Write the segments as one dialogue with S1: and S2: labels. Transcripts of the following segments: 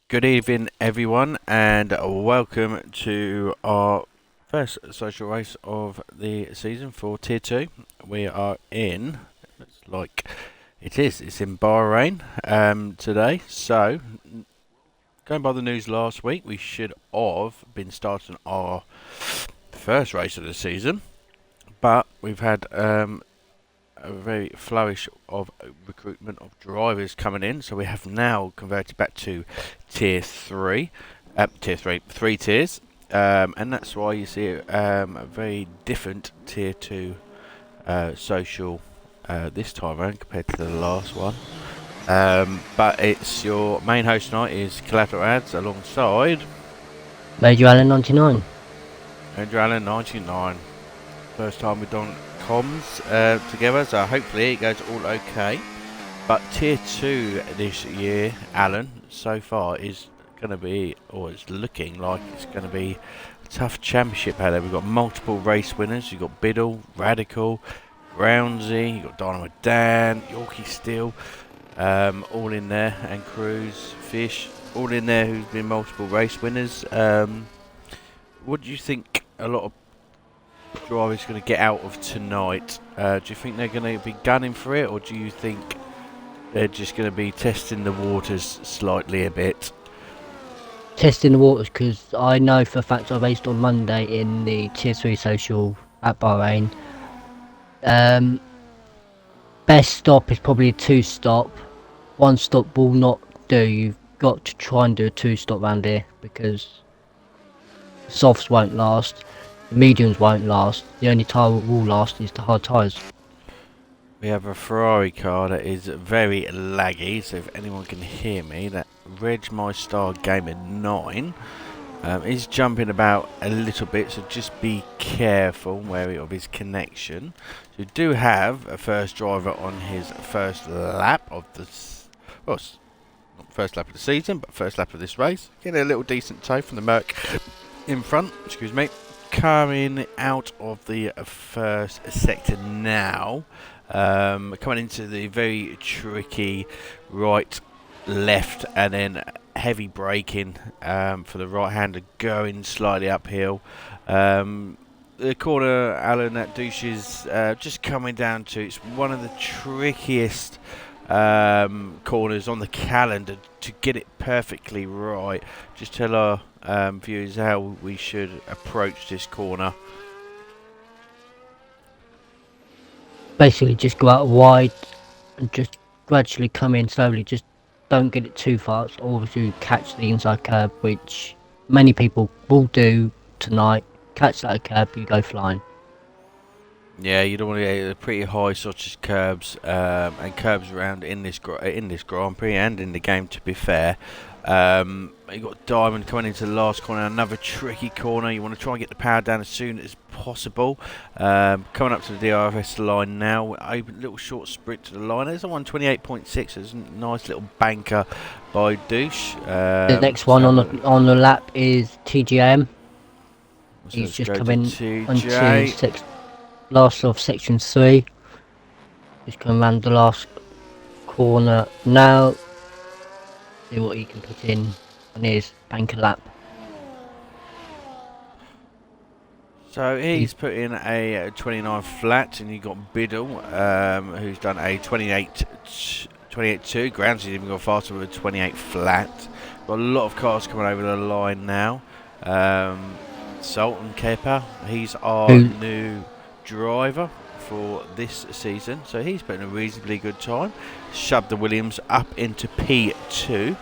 S1: Good evening, everyone, and welcome to our first social race of the season for Tier 2. We are in, it's like it's in Bahrain today. So, going by the news last week, we should have been starting our first race of the season, but we've had a very flourish of recruitment of drivers coming in, so we have now converted back to tier three, three tiers, and that's why you see a very different tier two social this time around compared to the last one. But it's your main host tonight is Collateral Ads alongside
S2: Major Allen 99.
S1: Andrew Allen 99. First time we've done comms together, so hopefully it goes all okay. But tier 2 this year, Alan, so far is going to be, or it's looking like it's going to be a tough championship out there. We've got multiple race winners. You've got Biddle, Radical, Groundsy, you've got Dynamo Dan, Yorkie Steel, all in there, and Cruz, Fish, all in there who's been multiple race winners. What do you think a lot of drivers going to get out of tonight? Do you think they're going to be gunning for it, or do you think they're just going to be testing the waters slightly a bit?
S2: Testing the waters, because I know for a fact I raced on Monday in the Tier 3 social at Bahrain. Best stop is probably a 2-stop. 1 stop will not do. You've got to try and do a 2-stop round here, because the softs won't last, the mediums won't last. The only tyre that will last is the hard tyres.
S1: We have a Ferrari car that is very laggy, so if anyone can hear me, that Reg My Star Gamer 9 is jumping about a little bit, so just be careful, wary of his connection. So we do have a first driver on his first lap of the, well, not first lap of the season, but first lap of this race. Getting a little decent tow from the Merc in front, excuse me. Coming out of the first sector now. Coming into the very tricky right, left, and then heavy braking for the right hander going slightly uphill. The corner, Alan, that douche is just coming down to, it's one of the trickiest corners on the calendar to get it perfectly right. Just tell our viewers how we should approach this corner.
S2: Basically just go out wide and just gradually come in slowly. Just don't get it too fast, or if you catch the inside curb, which many people will do tonight. Catch that curb, you go flying.
S1: Yeah, you don't want to get the pretty high such as curbs and curbs around in this Grand Prix and in the game, to be fair. You got Diamond coming into the last corner, another tricky corner. You want to try and get the power down as soon as possible. Coming up to the DRS line now, open little short sprint to the line. There's a 128.6. There's a nice little banker by Douche.
S2: The next one on the lap is TGM.
S1: So
S2: He's just
S1: go
S2: coming
S1: to
S2: onto last of section 3. Just coming around the last corner now. See what he can put in on his banker lap.
S1: So he's put in a 29 flat, and you got Biddle, who's done a 28.2. Grounds has even gone faster with a 28 flat. Got a lot of cars coming over the line now. Sultan Kepa, he's our new driver for this season, so he's put in a reasonably good time. Shoved the Williams up into P2,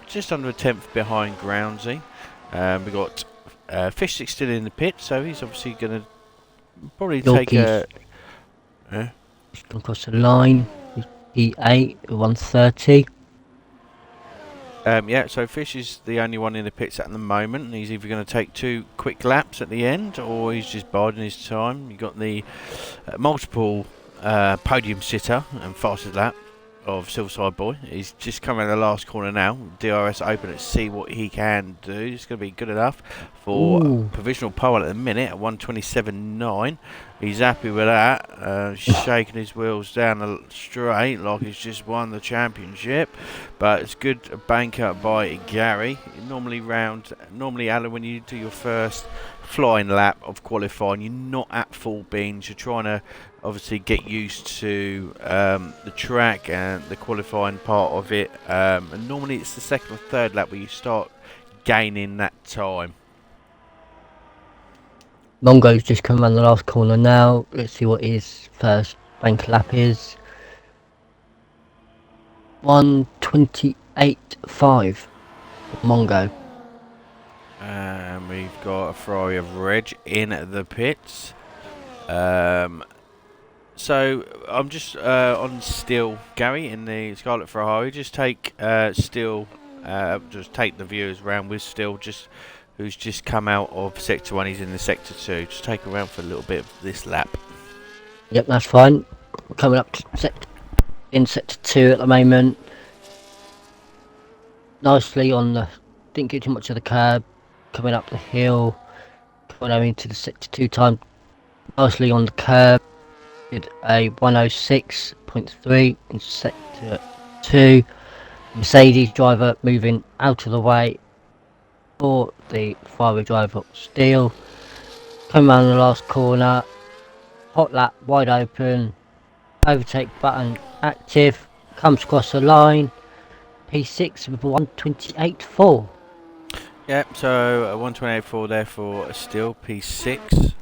S1: just under a tenth behind Groundsy. We got Fish still in the pit, so he's obviously going to probably take a...
S2: He's gone across the line, P8, 130.
S1: Yeah, so Fish is the only one in the pits at the moment, and he's either going to take 2 quick laps at the end, or he's just biding his time. You've got the multiple podium sitter and fastest lap of Silverside Boy. He's just come around the last corner now. DRS open it, see what he can do. It's going to be good enough for
S2: Ooh.
S1: provisional pole at the minute at 1:27.9. He's happy with that. Shaking his wheels down the straight like he's just won the championship. But it's good bank up by Gary. Normally, Alan, when you do your first flying lap of qualifying, you're not at full beans. You're trying to obviously get used to the track and the qualifying part of it, and normally it's the second or third lap where you start gaining that time.
S2: Mongo's just come around the last corner now. Let's see what his first bank lap is. 1:28.5. Mongo.
S1: And we've got a Ferrari of Reg in the pits. So I'm just on still, Gary, in the Scarlet Ferrari. Just take still, just take the viewers around with still, just who's just come out of sector 1. He's in the sector 2. Just take him around for a little bit of this lap.
S2: Yep, that's fine. We're coming up to sector 2 at the moment. Nicely on the, didn't get too much of the curb. Coming up the hill, coming over into the sector 2 time. Nicely on the curb. Did a 106.3 in sector 2. Mercedes driver moving out of the way for the Ferrari driver Steel. Coming around the last corner. Hot lap wide open. Overtake button active. Comes across the line. P6 with 1:28.4.
S1: Yep, so 1:28.4 there for Steel, P6,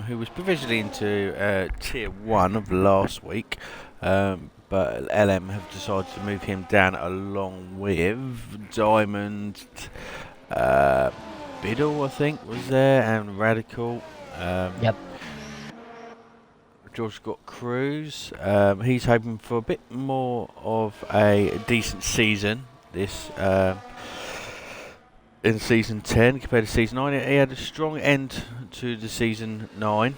S1: who was provisionally into Tier 1 of last week, but LM have decided to move him down along with Diamond, Biddle, I think, was there, and Radical.
S2: Yep.
S1: George Scott Cruz. He's hoping for a bit more of a decent season this in season 10 compared to season 9. He had a strong end to the season 9.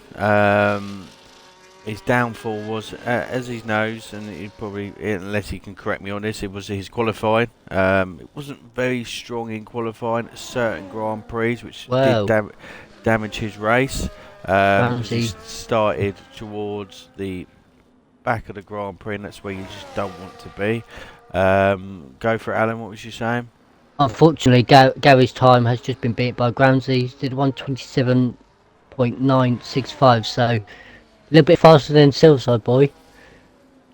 S1: His downfall was, as he knows, and he probably, unless he can correct me on this, it was his qualifying. It wasn't very strong in qualifying at certain Grand Prix, which did damage his race. He started towards the back of the Grand Prix, and that's where you just don't want to be. Go for it, Alan. What was you saying?
S2: Unfortunately, Gary's time has just been beat by Gramsci. He did 1:27.965, so a little bit faster than Silverside Boy.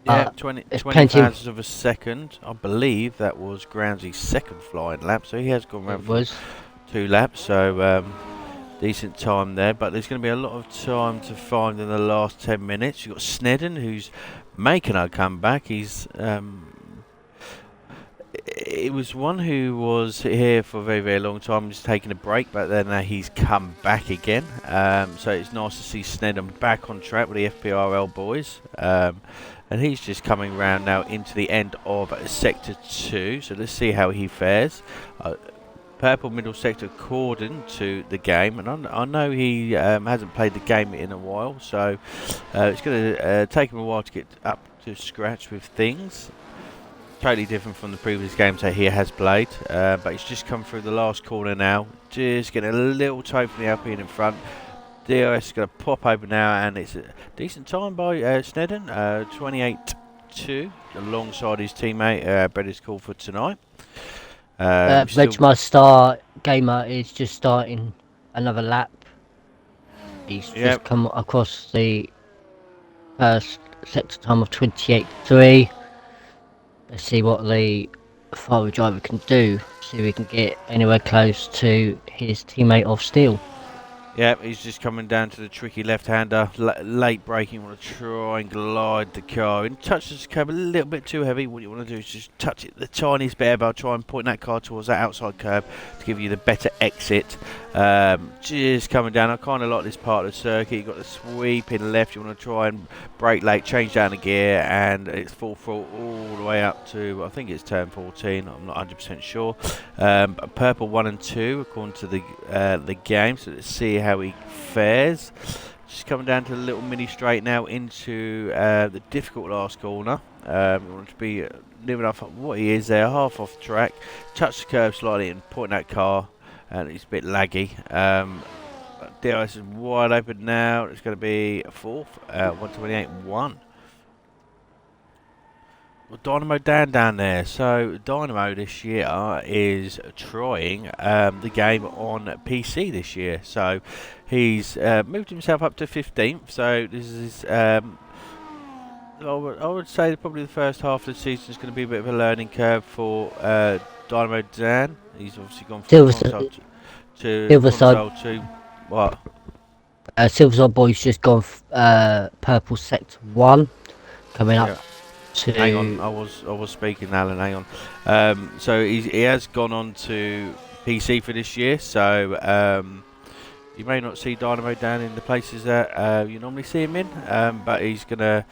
S1: Yeah, 20 thousandths of a second. I believe that was Gramsci's second flying lap, so he has gone around for 2 laps, so decent time there. But there's going to be a lot of time to find in the last 10 minutes. You've got Snedden, who's making a comeback. He's it was one who was here for a very, very long time, just taking a break, but then he's come back again. So it's nice to see Snedden back on track with the FPRL boys. And he's just coming round now into the end of Sector 2. So let's see how he fares. Purple middle sector according to the game. And I know he hasn't played the game in a while. So it's going to take him a while to get up to scratch with things. Totally different from the previous games that he has played, but he's just come through the last corner now, just getting a little toe from the Alpine in front. DRS is going to pop over now, and it's a decent time by Snedden, 28.2, alongside his teammate, Brett's call for tonight.
S2: Reg, my star gamer, is just starting another lap. He's just come across the first sector time of 28.3. Let's see what the Ferrari driver can do. See if we can get anywhere close to his teammate of Steel.
S1: Yeah, he's just coming down to the tricky left-hander, late braking. You want to try and glide the car in. Touch the curb a little bit too heavy. What you want to do is just touch it the tiniest bit, but try and point that car towards that outside curb to give you the better exit. Just coming down. I kind of like this part of the circuit. You've got the sweeping left. You want to try and brake late, change down the gear, and it's full throttle all the way up to, I think it's turn 14. I'm not 100% sure. Purple 1 and 2 according to the game. So let's see how he fares. Just coming down to the little mini straight now into the difficult last corner. Want to be near enough what he is there, half off track, touch the curb slightly and point that car, and it's a bit laggy. DRS is wide open now. It's going to be a fourth, 128.1. Well, Dynamo Dan down there. So Dynamo this year is trying the game on PC this year. So he's moved himself up to 15th. So this is I would say that probably the first half of the season is going to be a bit of a learning curve for Dynamo Dan. He's obviously gone from console to console to what?
S2: Silverside Boy's just gone purple sector 1, coming up to...
S1: Hang on, I was speaking, Alan, hang on. So he has gone on to PC for this year, so you may not see Dynamo Dan in the places that you normally see him in, but he's gonna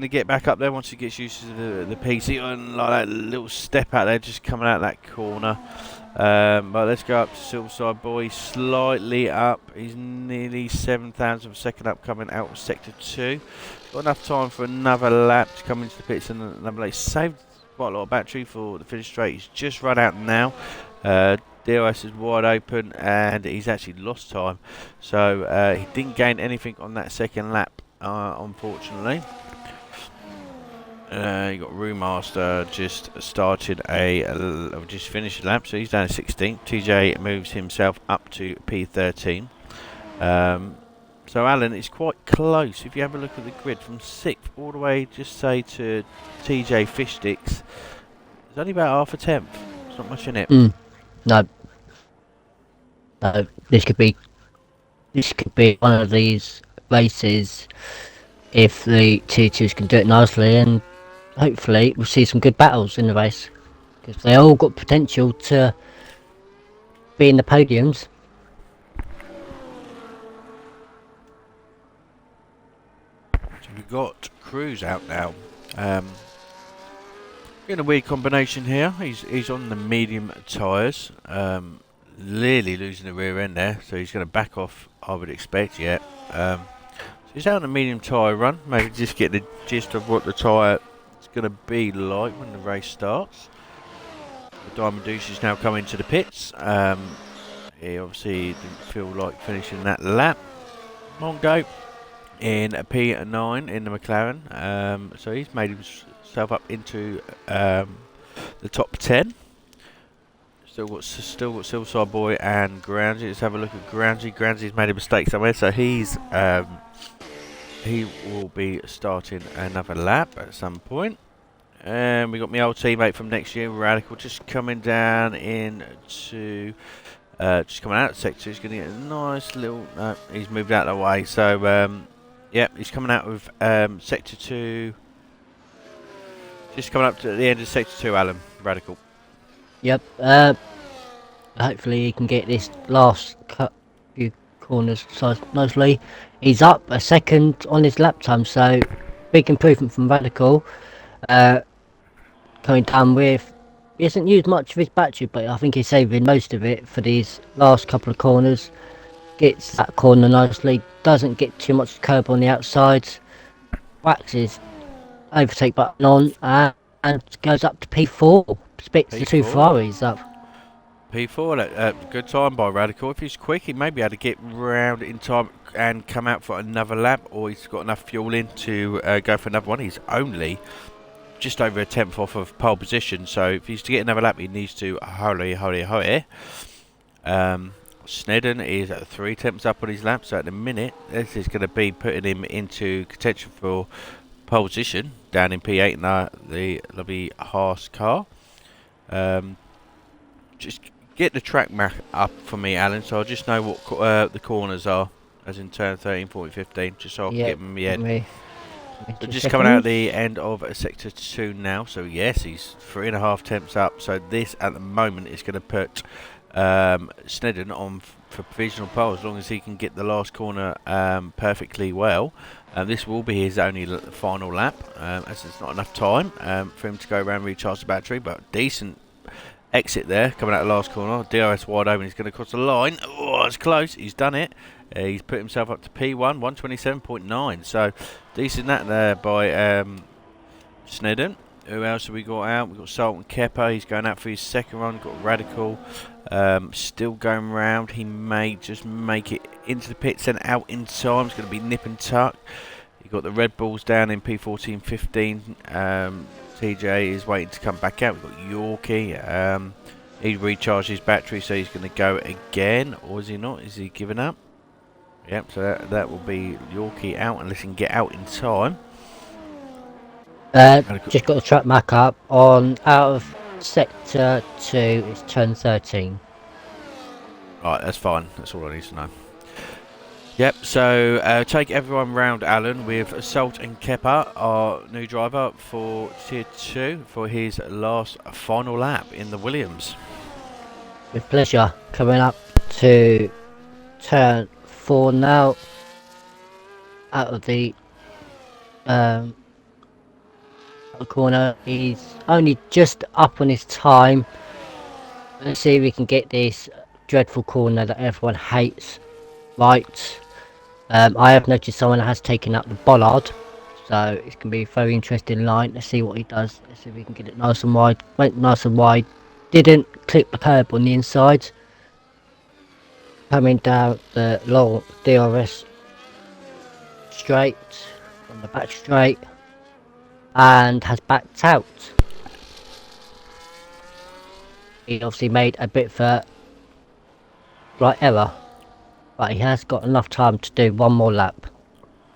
S1: get back up there once he gets used to the PC, and like that little step out there, just coming out that corner. But let's go up to Silverside Boy, slightly up. He's nearly 7,000 per second up, coming out of sector 2. Got enough time for another lap to come into the pits and another lap. Saved quite a lot of battery for the finish straight. He's just run out now. DRS is wide open and he's actually lost time. So he didn't gain anything on that second lap, unfortunately. You got Roomaster just started just finished a lap, so he's down to 16th. TJ moves himself up to P13. So Alan, it's quite close. If you have a look at the grid from 6th all the way, just say to TJ Fish Sticks, there's only about half a tenth. It's not much in it.
S2: No. No. This could be one of these races if the T2s can do it nicely, and hopefully we'll see some good battles in the race, because they all got potential to be in the podiums.
S1: So we've got Cruz out now. In a weird combination here. He's on the medium tyres. Nearly losing the rear end there, so he's going to back off, I would expect. So he's out on a medium tyre run. Maybe just get the gist of what the tyre is going to be like when the race starts. The Diamond Deuce is now coming to the pits. He obviously didn't feel like finishing that lap. Mongo in a P9 in the McLaren. So he's made himself up into the top 10. Still got Silverside Boy and Groundsy. Let's have a look at Groundsy. Groundsy's made a mistake somewhere, so he will be starting another lap at some point. And we got my old teammate from next year, Radical, just coming down into just coming out of sector. He's going to get a nice little. He's moved out of the way, so he's coming out with sector 2. Just coming up to the end of sector 2, Alan. Radical.
S2: Yep. Hopefully he can get this last few corners nicely. He's up a second on his lap time, so big improvement from Radical. Coming down with, he hasn't used much of his battery, but I think he's saving most of it for these last couple of corners. Gets that corner nicely, doesn't get too much curb on the outsides. Waxes overtake button on and goes up to P4. Spits the two Ferraris up.
S1: P4, good time by Radical. If he's quick, he may be able to get round in time and come out for another lap, or he's got enough fuel in to go for another one. He's only just over a tenth off of pole position, so if he's to get another lap, he needs to hurry. Snedden is at 3 tenths up on his lap, so at the minute, this is going to be putting him into contention for pole position down in P8 in the lovely Haas car. Just get the track map up for me, Alan, so I just know what the corners are, as in turn 13, 14, 15, just so I can get them in my head. So just coming out at the end of sector 2 now, so yes, he's 3.5 tenths up, so this at the moment is going to put Snedden on for provisional pole, as long as he can get the last corner perfectly well. This will be his only final lap, as there's not enough time for him to go around and recharge the battery, but decent exit there, coming out the last corner. DRS wide open, he's going to cross the line. Oh, it's close, he's done it. He's put himself up to P1, 127.9. So decent that there by Snedden. Who else have we got out? We've got Sultan Kepa. He's going out for his second run. We've got Radical. Still going round. He may just make it into the pits and out in time. It's going to be nip and tuck. You've got the Red Bulls down in P14, 15. TJ is waiting to come back out. We've got Yorkie. He recharged his battery, so he's going to go again. Or is he not? Is he giving up? Yep, so that will be Yorkie out unless he can get out in time.
S2: Just got the track back up on out of sector 2. It's turn 13.
S1: Right, that's fine. That's all I need to know. Yep, so take everyone round Alan with Assault and Kepa, our new driver for Tier 2 for his last final lap in the Williams.
S2: With pleasure. Coming up to turn 4 now. Out of the corner. He's only just up on his time. Let's see if we can get this dreadful corner that everyone hates right. I have noticed someone has taken up the bollard, so it's going to be a very interesting line. Let's see what he does. Let's see if we can get it nice and wide. Went nice and wide. Didn't clip the curb on the inside. Coming down the long DRS straight on the back straight, and has backed out. He obviously made a bit of a right error, but he has got enough time to do one more lap.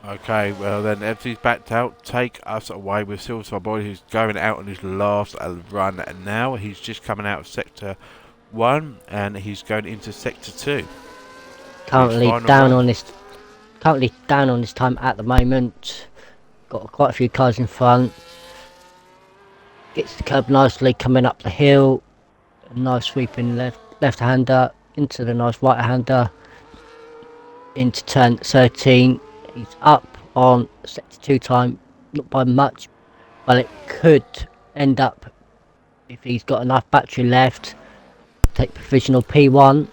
S1: Okay, well then, if he's backed out, take us away with Silver Boy, who's going out on his last run now. He's just coming out of Sector 1, and he's going into Sector 2.
S2: Currently down on this time at the moment. Got quite a few cars in front. Gets the curb nicely coming up the hill. A nice sweeping left-hander into the nice right-hander. Into turn 13. He's up on sector 2 time, not by much, but it could end up, if he's got enough battery left, take provisional P1.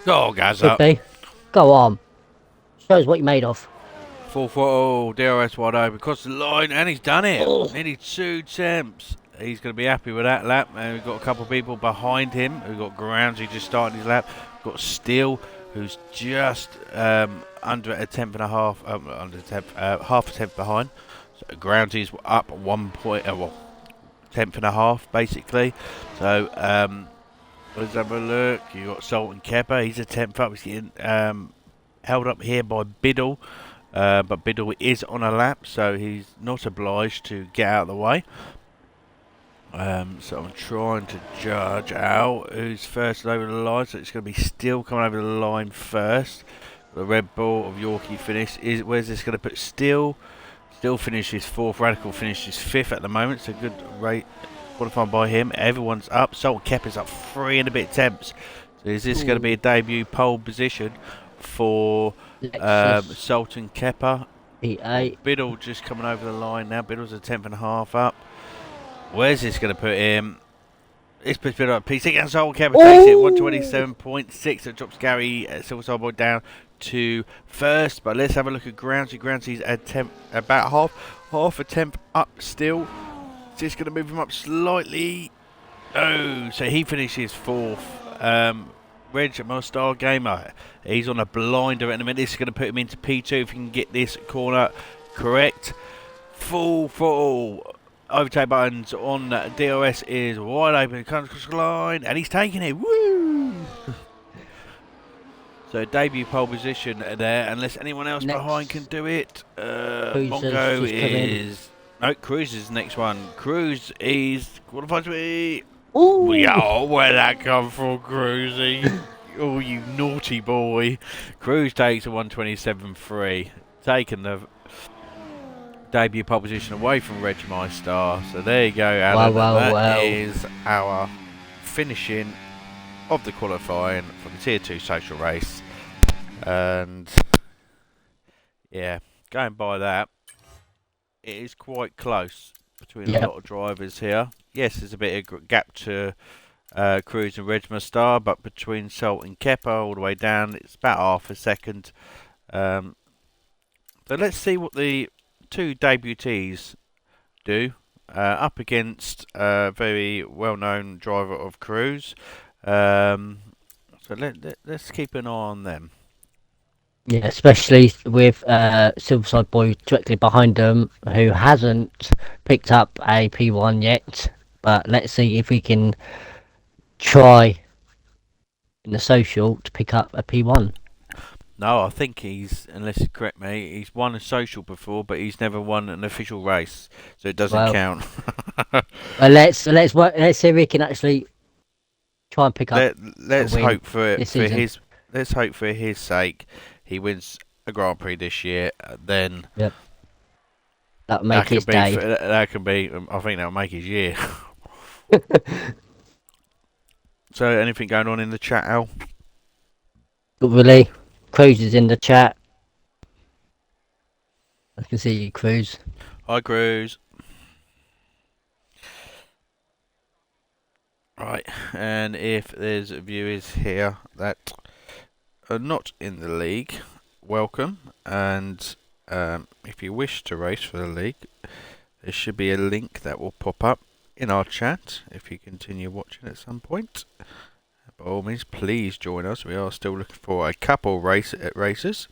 S1: Go, guys,
S2: Could
S1: up.
S2: be. Go on. Shows what you're made of.
S1: 440, DRS wide open, across the line, and he's done it.
S2: Oh.
S1: Nearly 2 temps. He's going to be happy with that lap. And we've got a couple of people behind him. We've got Grounds, who just started his lap. We've got Steele, who's just under a tenth and a half, half a tenth behind. So Groundsy's up 1 point, tenth and a half basically. So let's have a look. You got Salt and Kepa. He's a tenth up. He's getting held up here by Biddle, but Biddle is on a lap, so he's not obliged to get out of the way. So I'm trying to judge out who's first over the line. So it's going to be Steele coming over the line first. The Red Bull of Yorkie finish. Where's this going to put Steele? Steele finishes 4th. Radical finishes 5th at the moment. So good rate qualifying by him. Everyone's up. Salt Kepa's up 3 and a bit temps. So is this going to be a debut pole position for Sultan Kepa?
S2: P8.
S1: Biddle just coming over the line now. Biddle's a tenth and a half up. Where's this going to put him? This puts Biddle up. P6 and Sultan Kepa takes it. 127.6. It drops Gary Silver Boy down to first. But let's have a look at Groundsy. Groundsy's about half a tenth up still. Is this going to move him up slightly? Oh, so he finishes 4th. Reg, my star gamer, he's on a blinder at the minute. This is going to put him into P2 if he can get this corner correct. Full throttle. Overtake buttons on DRS is wide open. Comes across the line and he's taking it. Woo! So debut pole position there, unless anyone else behind can do it. Mongo is... No, Cruz is the next one. Cruz is qualified to be...
S2: Ooh.
S1: Oh, where'd that come from, Cruzy? Oh, you naughty boy. Cruz takes a 127.3. Taking the debut pole position away from Reg My Star. So there you go, Alan. That is our finishing of the qualifying for the Tier 2 social race. And yeah, going by that, it is quite close between a lot of drivers here. Yes, there's a bit of gap to Cruz and Reg Star, but between Salt and Kepper all the way down, it's about half a second. So let's see what the two debutees do up against a very well-known driver of Cruz. So let's keep an eye on them.
S2: Yeah, especially with Silverside Boy directly behind them, who hasn't picked up a P1 yet. But let's see if we can try in the social to pick up a P1.
S1: No, I think he's, unless you correct me, he's won a social before, but he's never won an official race, so it doesn't
S2: Well,
S1: count.
S2: let's see if we can actually try and pick up a
S1: Let's
S2: win
S1: hope for
S2: this season.
S1: let's hope for his sake he wins a Grand Prix this year. Then
S2: Yep, that'll make his day.
S1: that could be. I think that'll make his year. So, anything going on in the chat, Al?
S2: Not really. Cruz is in the chat. I can see you, Cruz.
S1: Hi, Cruz. Right, and if there's viewers here that are not in the league, welcome. And if you wish to race for the league, there should be a link that will pop up in our chat if you continue watching at some point. By all means, please join us. We are still looking for a couple races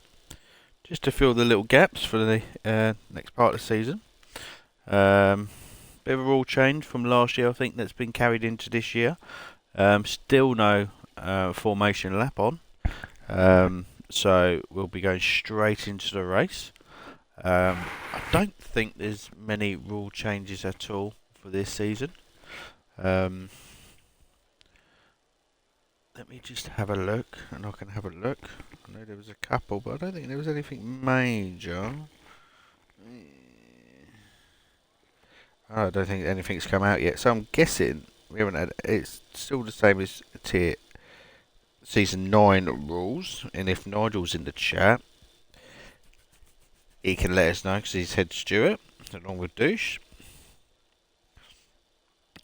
S1: just to fill the little gaps for the next part of the season. Bit of a rule change from last year, I think, that's been carried into this year. Still no formation lap on. So we'll be going straight into the race. I don't think there's many rule changes at all for this season. Let me just have a look, and I can have a look. I know there was a couple, but I don't think there was anything major. I don't think anything's come out yet, so I'm guessing we haven't had. It's still the same as tier season 9 rules, and if Nigel's in the chat, he can let us know because he's head steward along with Douche.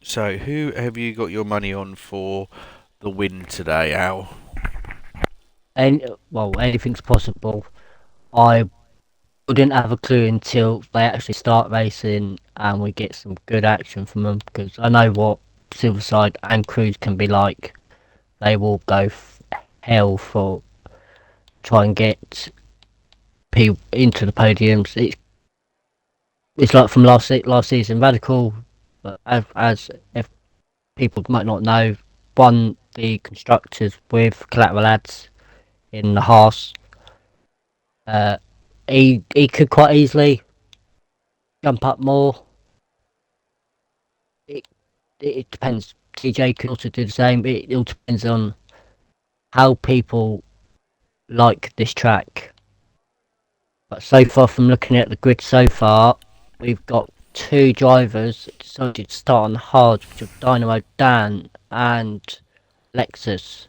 S1: So, who have you got your money on for the win today, Al?
S2: Well, anything's possible. I wouldn't have a clue until they actually start racing and we get some good action from them, because I know what Silverside and Cruz can be like. They will go hell for try and get people into the podiums. It's like from last season, Radical, but as if people might not know, won the constructors with Collateral Lads in the Haas. He could quite easily jump up more. It depends. TJ could also do the same. It all depends on how people like this track. But so far, from looking at the grid so far, we've got two drivers that decided to start on the hards, which are Dynamo Dan and Lexus.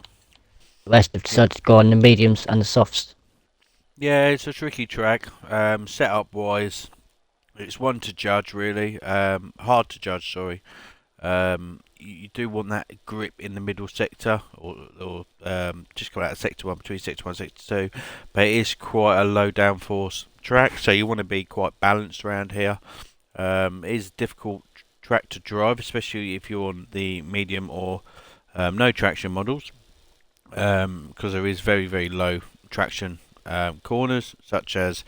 S2: The rest have decided to go on the mediums and the softs.
S1: Yeah, it's a tricky track. Setup wise, it's one to judge really. Hard to judge, sorry. You do want that grip in the middle sector, or just come out of sector 1 between sector 1 and sector 2. But it is quite a low downforce track, so you want to be quite balanced around here. It is a difficult track to drive, especially if you're on the medium or no traction models, because there is very, very low traction corners, such as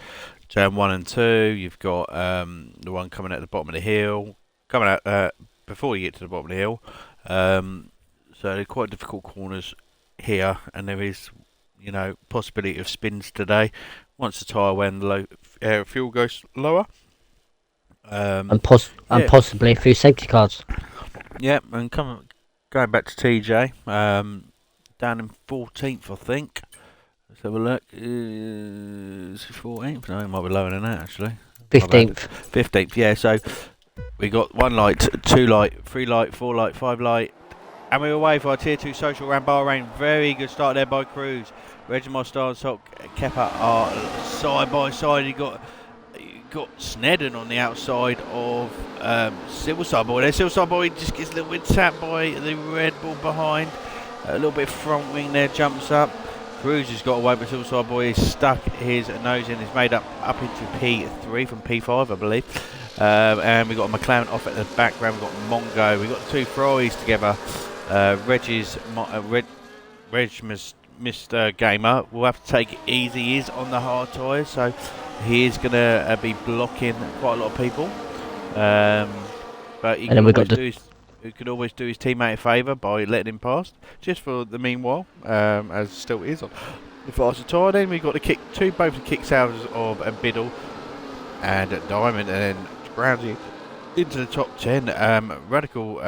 S1: turn 1 and 2. You've got the one coming at the bottom of the hill, coming out before you get to the bottom of the hill. So they're quite difficult corners here, and there is, possibility of spins today once the tyre wear and the low air fuel goes lower.
S2: And possibly a few safety cars.
S1: Yeah, and going back to TJ, down in 14th, I think. Let's have a look. Is it 14th? No, it might be lower than that, actually.
S2: 15th.
S1: 15th, yeah. So we got 1 light, 2 light, 3 light, 4 light, 5 light. And we're away for our Tier 2 social around Bahrain. Very good start there by Cruz. Regiment Star and Salt Kepa are side by side. You got got Snedden on the outside of Silverside Boy. There, Silverside Boy just gets a little bit tapped by the Red Bull behind. A little bit front wing there, jumps up. Cruz has got away, but Silverside Boy is stuck his nose in. He's made up into P3 from P5, I believe. And we've got a McLaren off at the background. We've got Mongo. We've got two Ferraris together. Reg Mr. Gamer will have to take it easy. He is on the hard tyres, so he is going to be blocking quite a lot of people. But he could always do his teammate a favour by letting him past, just for the meanwhile, as still is on the faster tyre. Then we've got both the kicks out of Biddle and Diamond, and then Brownsy into the top 10. Radical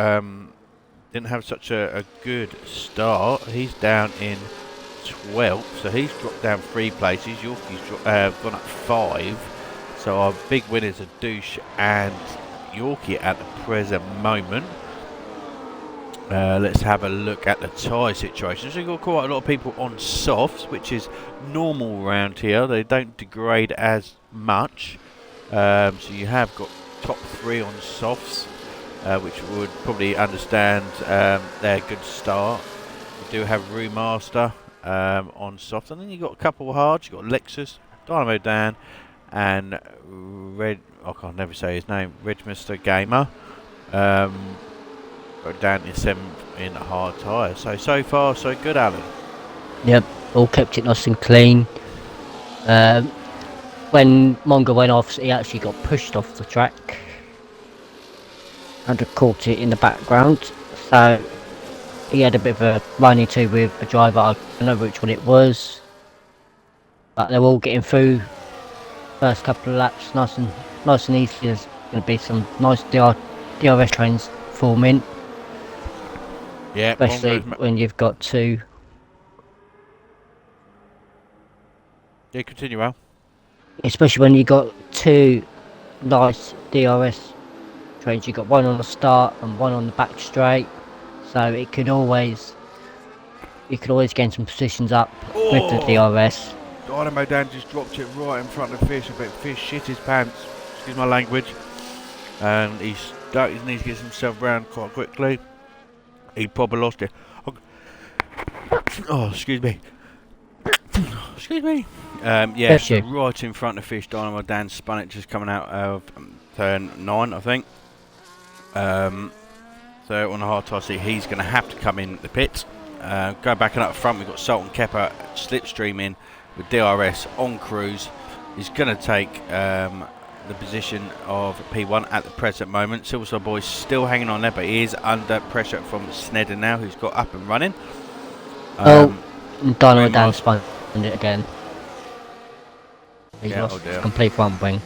S1: didn't have such a good start. He's down in 12th, so he's dropped down 3 places. Yorkie's gone up 5. So our big winners are Douche and Yorkie at the present moment. Let's have a look at the tyre situation. So we've got quite a lot of people on softs, which is normal around here. They don't degrade as much. So you have got top 3 on softs, which would probably understand their good start. You do have Remaster on softs, and then you've got a couple of hards. You've got Lexus, Dynamo Dan, and Red. I can't never say his name. Mr. Gamer. Down to 7th in hard tyre. So far, so good, Alan.
S2: Yep, all kept it nice and clean. When Mongo went off, he actually got pushed off the track and caught it in the background. So he had a bit of a running to with a driver. I don't know which one it was, but they're all getting through. First couple of laps, nice and easy. There's going to be some nice DRS trains forming.
S1: Yeah,
S2: especially when you've got 2.
S1: Yeah, continue, Al.
S2: Especially when you've got 2 nice DRS trains. You've got one on the start and one on the back straight, so you could always gain some positions up with the DRS.
S1: Dynamo Dan just dropped it right in front of Fish. I bet Fish shit his pants. Excuse my language. And he stuck his knees, gets himself round quite quickly. He probably lost it. Oh, excuse me. Excuse me. Yeah, so right in front of Fish. Dynamo Dan spun it just coming out of turn 9, I think. So on the hard tyre seat, he's going to have to come in the pits. Go back and up front, we've got Sultan Kepper slipstream in with DRS on Cruz. He's going to take the position of P1 at the present moment. Silverside Boy's still hanging on there, but he is under pressure from Snedden now, who's got up and running.
S2: Dynamo Dan spun it again. He's lost complete front wing.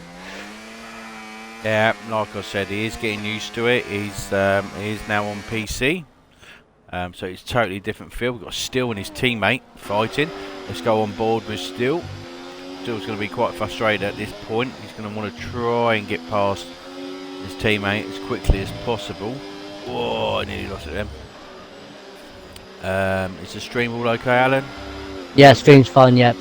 S1: Yeah, like I said, he is getting used to it. He is now on PC. So it's totally different field. We've got Steele and his teammate fighting. Let's go on board with Steele. Steele's going to be quite frustrated at this point. He's going to want to try and get past his teammate as quickly as possible. Oh, I nearly lost it then. Is the stream all okay, Alan?
S2: Yeah, stream's fine, yep.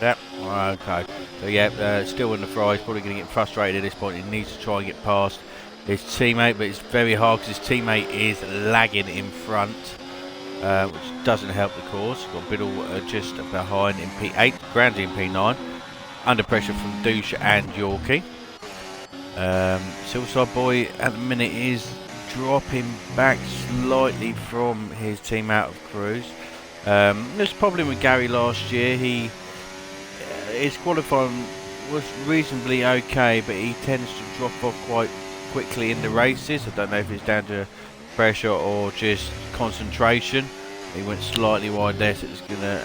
S1: Yep, okay. So yeah, Steele in the fry. He's probably going to get frustrated at this point. He needs to try and get past his teammate, but it's very hard because his teammate is lagging in front, which doesn't help the cause. Got Biddle just behind in P8, Grandy in P9, under pressure from Douche and Yorkie. Silverside Boy at the minute is dropping back slightly from his team out of Cruz. There's a problem with Gary last year. His qualifying was reasonably okay, but he tends to drop off quite quickly in the races. I don't know if it's down to pressure or just concentration. He went slightly wide there, so it's going to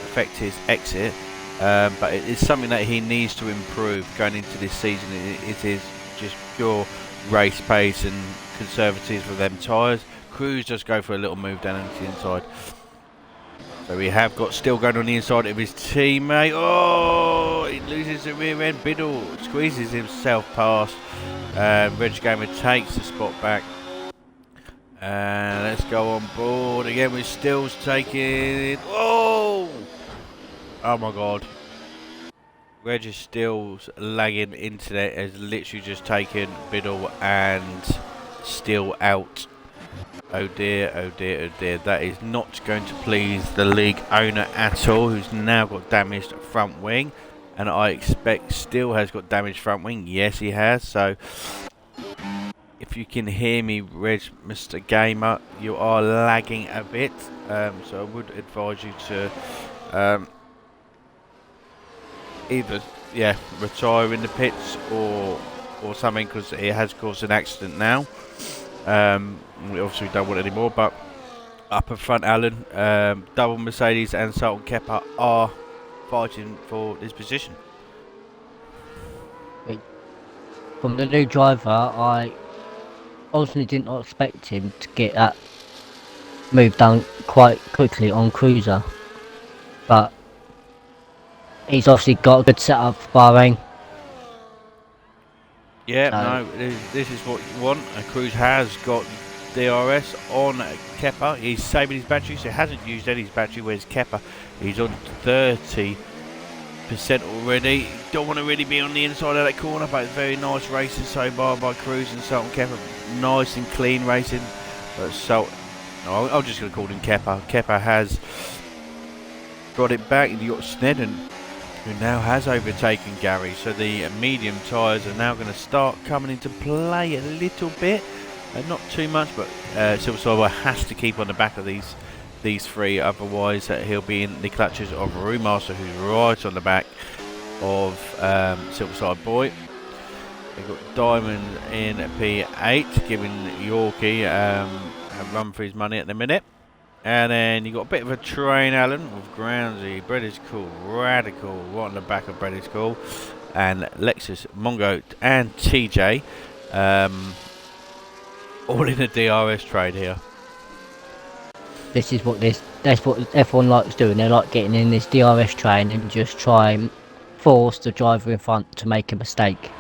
S1: affect his exit. But it is something that he needs to improve going into this season. It is just pure race pace and conservatism for them tyres. Cruz just go for a little move down into the inside. So we have got Still going on the inside of his teammate. Oh, he loses the rear end. Biddle squeezes himself past. Reg Gamer takes the spot back. And let's go on board again with Stills taking it. Oh! Oh my god. Reg is still lagging. Internet has literally just taken Biddle and Steele out. Oh dear, oh dear, oh dear. That is not going to please the league owner at all, who's now got damaged front wing. And I expect Steele has got damaged front wing. Yes, he has. So if you can hear me, Reg, Mr. Gamer, you are lagging a bit. So I would advise you to either retire in the pits or something, because it has caused an accident now. We obviously don't want any more, but up in front, Alan, double Mercedes and Sultan Kepper are fighting for this position.
S2: From the new driver, I honestly did not expect him to get that move done quite quickly on Cruiser. But he's obviously got a good setup for Bahrain.
S1: Yeah,
S2: So,
S1: no, this is what you want. Cruz has got DRS on Kepper. He's saving his battery, so he hasn't used any of his battery, whereas Kepper, he's on 30% already. Don't want to really be on the inside of that corner, but it's very nice racing so far by Cruz and Sultan Kepper. Nice and clean racing. But I'm just going to call him Kepper. Kepper has got it back, and you got Snedden, who now has overtaken Gary. So the medium tyres are now going to start coming into play a little bit. Not too much, but Silver Cyber has to keep on the back of these three, otherwise he'll be in the clutches of Brewmaster, who's right on the back of Silver Side Boy. We've got Diamond in P8, giving Yorkie a run for his money at the minute. And then you got a bit of a train, Alan, with Groundsy, Bread is Cool, Radical, right on the back of Bread is Cool, and Lexus, Mongo, and TJ, all in a DRS trade here.
S2: that's what everyone likes doing. They like getting in this DRS train and just try and force the driver in front to make a mistake.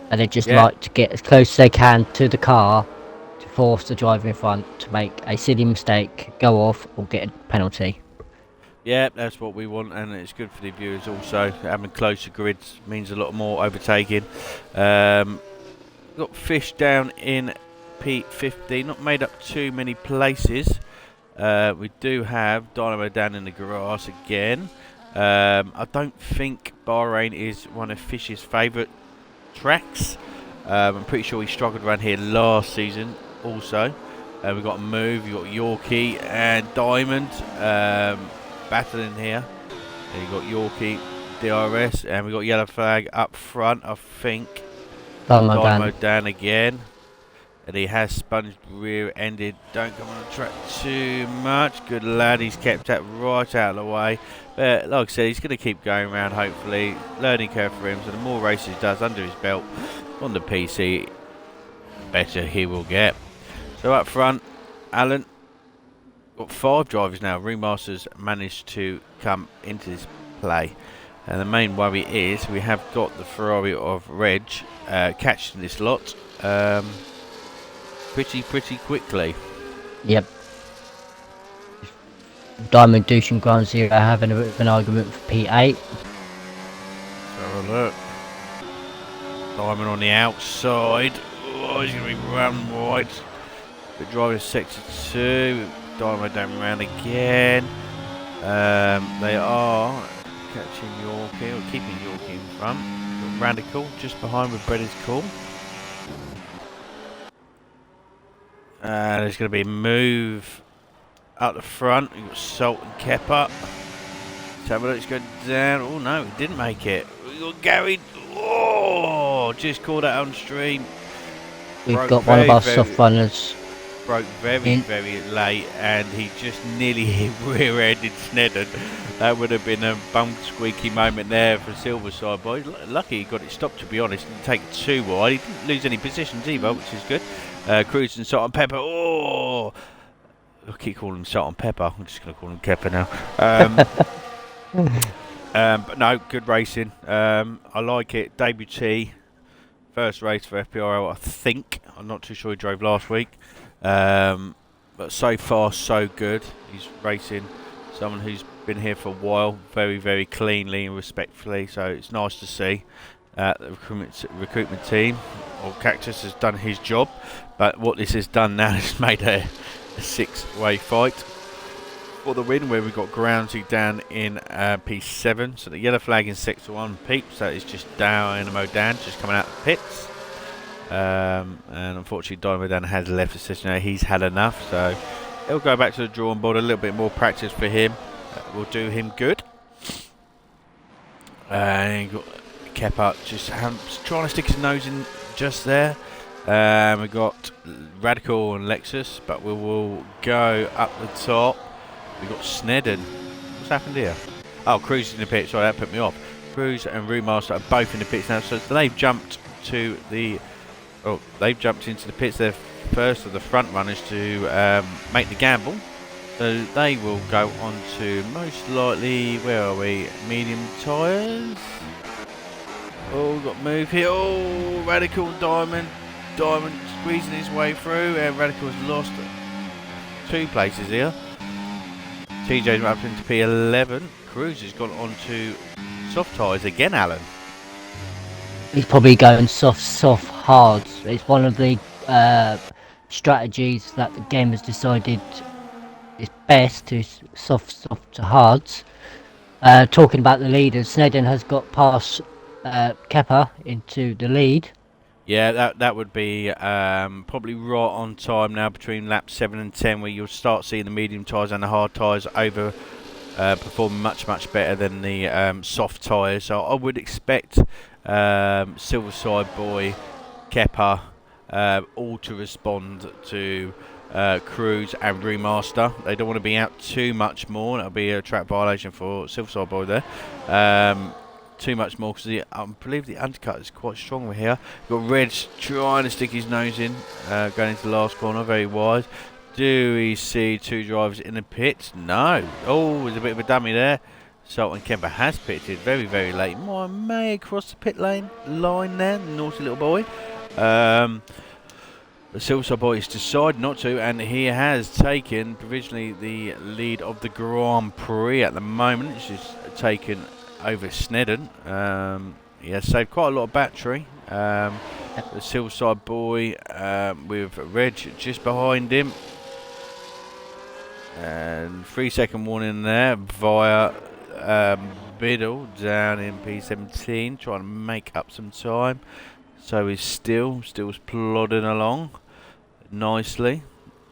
S2: And they just like to get as close as they can to the car to force the driver in front to make a silly mistake, go off, or get a penalty.
S1: Yeah, that's what we want, and it's good for the viewers also. Having closer grids means a lot more overtaking. Got Fish down in P50, not made up too many places. We do have Dynamo down in the grass again. I don't think Bahrain is one of Fish's favourite tracks. I'm pretty sure he struggled around here last season also. We've got Move, you've got Yorkie and Diamond battling here. And you've got Yorkie, DRS, and we've got Yellow Flag up front, I think. Dynamo Dan again. And he has sponged rear-ended. Don't come on the track too much. Good lad, he's kept that right out of the way. But like I said, he's going to keep going around, hopefully. Learning curve for him, so the more races he does under his belt on the PC, better he will get. So up front, Alan, got 5 drivers now. Remasters managed to come into this play. And the main worry is we have got the Ferrari of Reg catching this lot pretty quickly.
S2: Yep. Diamond, Douche and Ground Zero are having a bit of an argument for P8.
S1: Let's have a look. Diamond on the outside. Oh, he's going to be run wide. But driving sector 2. Diamond down round again. They are catching Yorkie, or keeping Yorkie in front. Got Radical just behind with Bread is Cool. There's going to be a move up the front. You've got Salt and Kepper. Let's have a look. It's going down. Oh no, he didn't make it. We've got Gary. Oh, just called out on stream.
S2: We've got one of our soft runners.
S1: Broke very late, and he just nearly hit rear-ended Snedden. That would have been a bum squeaky moment there for Silverside Boy. Lucky he got it stopped, to be honest. Didn't take it too wide. He didn't lose any positions either, which is good. Cruz and Salt and Pepper. Oh, I keep calling him Salt and Pepper. I'm just going to call him Kepper now. But no, good racing. I like it. Debutee. First race for FPRL, I think. I'm not too sure he drove last week. But so far, so good. He's racing someone who's been here for a while, very, very cleanly and respectfully. So it's nice to see. The recruitment team, or Cactus, has done his job, but what this has done now is made a six-way fight for the win, where we've got Groundsy down in P7. So the yellow flag in sector 1, Peeps, that is just Dynamo Dan, just coming out of the pits. And unfortunately Dynamo Dan has left the session now. He's had enough, so he'll go back to the drawing board. A little bit more practice for him will do him good. And got Kepa just trying to stick his nose in just there. We've got Radical and Lexus, but we will go up the top. We've got Snedden. What's happened here? Oh, Cruz in the pit. Sorry, that put me off. Cruz and Remaster are both in the pits now, so they've jumped to the. Oh, they've jumped into the pits. They're first of the front runners to make the gamble. So they will go on to most likely, where are we? Medium tyres. Oh, got move here. Oh, Radical Diamond. Diamond squeezing his way through, and Radical's lost 2 places here. TJ's up into P11. Cruz has gone on to soft tyres again, Alan.
S2: He's probably going soft, hards. It's one of the strategies that the game has decided is best, to soft to hards. Talking about the leaders, Snedden has got past Kepa into the lead.
S1: Yeah, that would be probably right on time now, between laps 7 and 10, where you'll start seeing the medium tyres and the hard tyres over perform much better than the soft tyres. So I would expect Silverside Boy, Kepa, all to respond to Cruz and Remaster. They don't want to be out too much more. That'll be a track violation for Silverside Boy there. Too much more, because I believe the undercut is quite strong over here. We've got Reg trying to stick his nose in, going into the last corner, very wide. Do we see 2 drivers in the pits? No. Oh, there's a bit of a dummy there. Sultan Kemper has pitted very, very late. May across the pit line there, naughty little boy. The Silverside Boy has decided not to, and he has taken provisionally the lead of the Grand Prix at the moment. It's just taken over Snedden. He has saved quite a lot of battery. The Silverside Boy with Reg just behind him. And 3-second warning there via Biddle down in P17, trying to make up some time. So he's still plodding along nicely.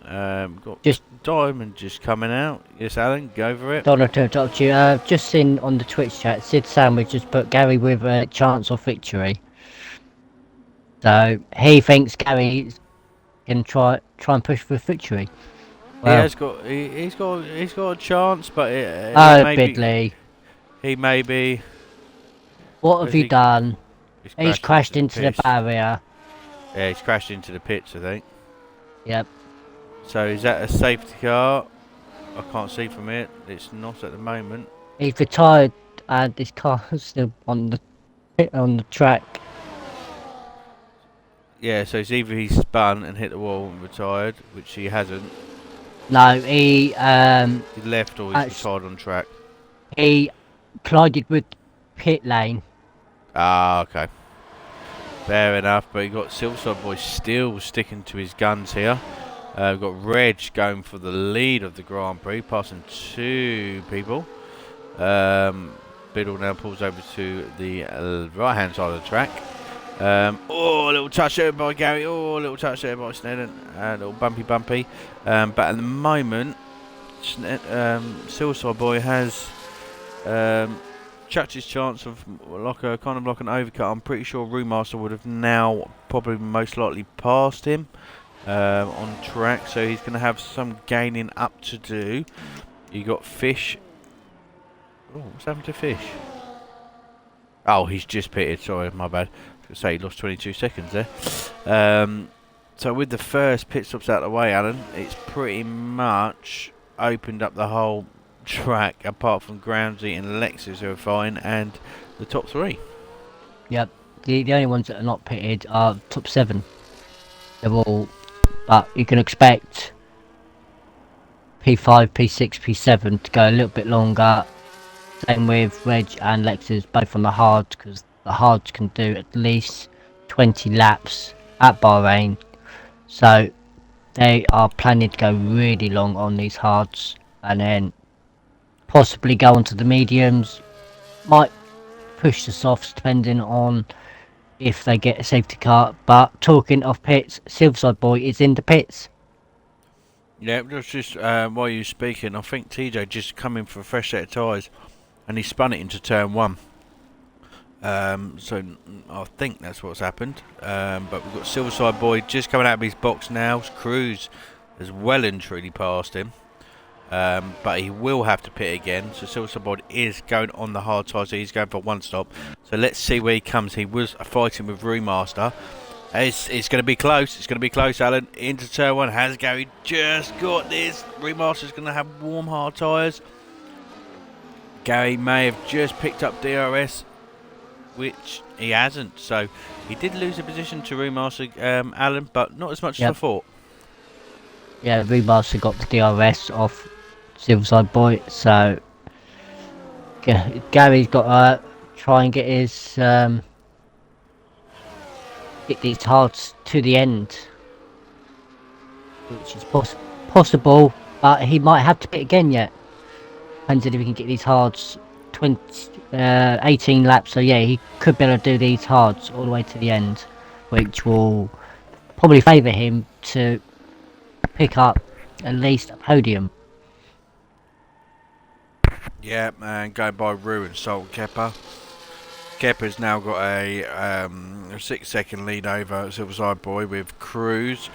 S1: Got just Diamond just coming out. Yes, Alan, go for it.
S2: Don't want to interrupt you. Just seen on the Twitch chat, Sid Sandwich just put Gary with a chance of victory. So he thinks Gary can try and push for victory. Well,
S1: he's got a chance, but
S2: Bidley,
S1: he may be.
S2: What have you done? He's crashed into the barrier.
S1: Yeah, he's crashed into the pits, I think.
S2: Yep.
S1: So is that a safety car? I can't see from it. It's not at the moment.
S2: He's retired, and his car is still on the track.
S1: Yeah, so it's either he spun and hit the wall and retired, which he hasn't.
S2: No, he
S1: left, or he's retired on track.
S2: He collided with pit lane.
S1: Ah, okay. Fair enough, but you got Silverside Boy still sticking to his guns here. We've got Reg going for the lead of the Grand Prix, passing 2 people. Biddle now pulls over to the right hand side of the track. Oh, a little touch there by Gary. Oh, a little touch there by Snedden. A little bumpy. But at the moment, Silverside Boy has chucked his chance of like an overcut. I'm pretty sure Remaster would have now probably most likely passed him on track, so he's going to have some gaining up to do. You got Fish. Oh, what's happened to Fish? Oh, he's just pitted. Sorry, my bad. I was going to say he lost 22 seconds there. So with the first pit stops out of the way, Alan, it's pretty much opened up the whole track, apart from Groundsy and Lexus, who are fine, and the top 3.
S2: Yep. The only ones that are not pitted are top 7. They're all, but you can expect P5, P6, P7 to go a little bit longer. Same with Reg and Lexus, both on the hards, because the hards can do at least 20 laps at Bahrain. So they are planning to go really long on these hards, and then possibly go onto the mediums. Might push the softs depending on if they get a safety car. But talking of pits, Silverside Boy is in the pits.
S1: Yeah, just while you were speaking, I think TJ just come in for a fresh set of tyres and he spun it into turn one. So I think that's what's happened. But we've got Silverside Boy just coming out of his box now. Cruz has well and truly passed him. But he will have to pit again. So Silverside Boy is going on the hard tyre, so he's going for one stop. So let's see where he comes. He was fighting with Remaster. It's going to be close. It's going to be close, Alan. Into turn one. Has Gary just got this? Remaster's going to have warm hard tyres. Gary may have just picked up DRS, which he hasn't. So he did lose a position to Remaster, Alan, but not as much as I thought.
S2: Yeah, Remaster got the DRS off Silverside Boy, so Gary's got to try and get his get these hards to the end, which is possible, but he might have to pit again yet. Depends if he can get these hards 18 laps, so yeah, he could be able to do these hards all the way to the end, which will probably favour him to pick up at least a podium.
S1: Yeah, and going by Rue and Salt Kepper. Kepper's now got a 6-second lead over Silverside Boy with Cruz.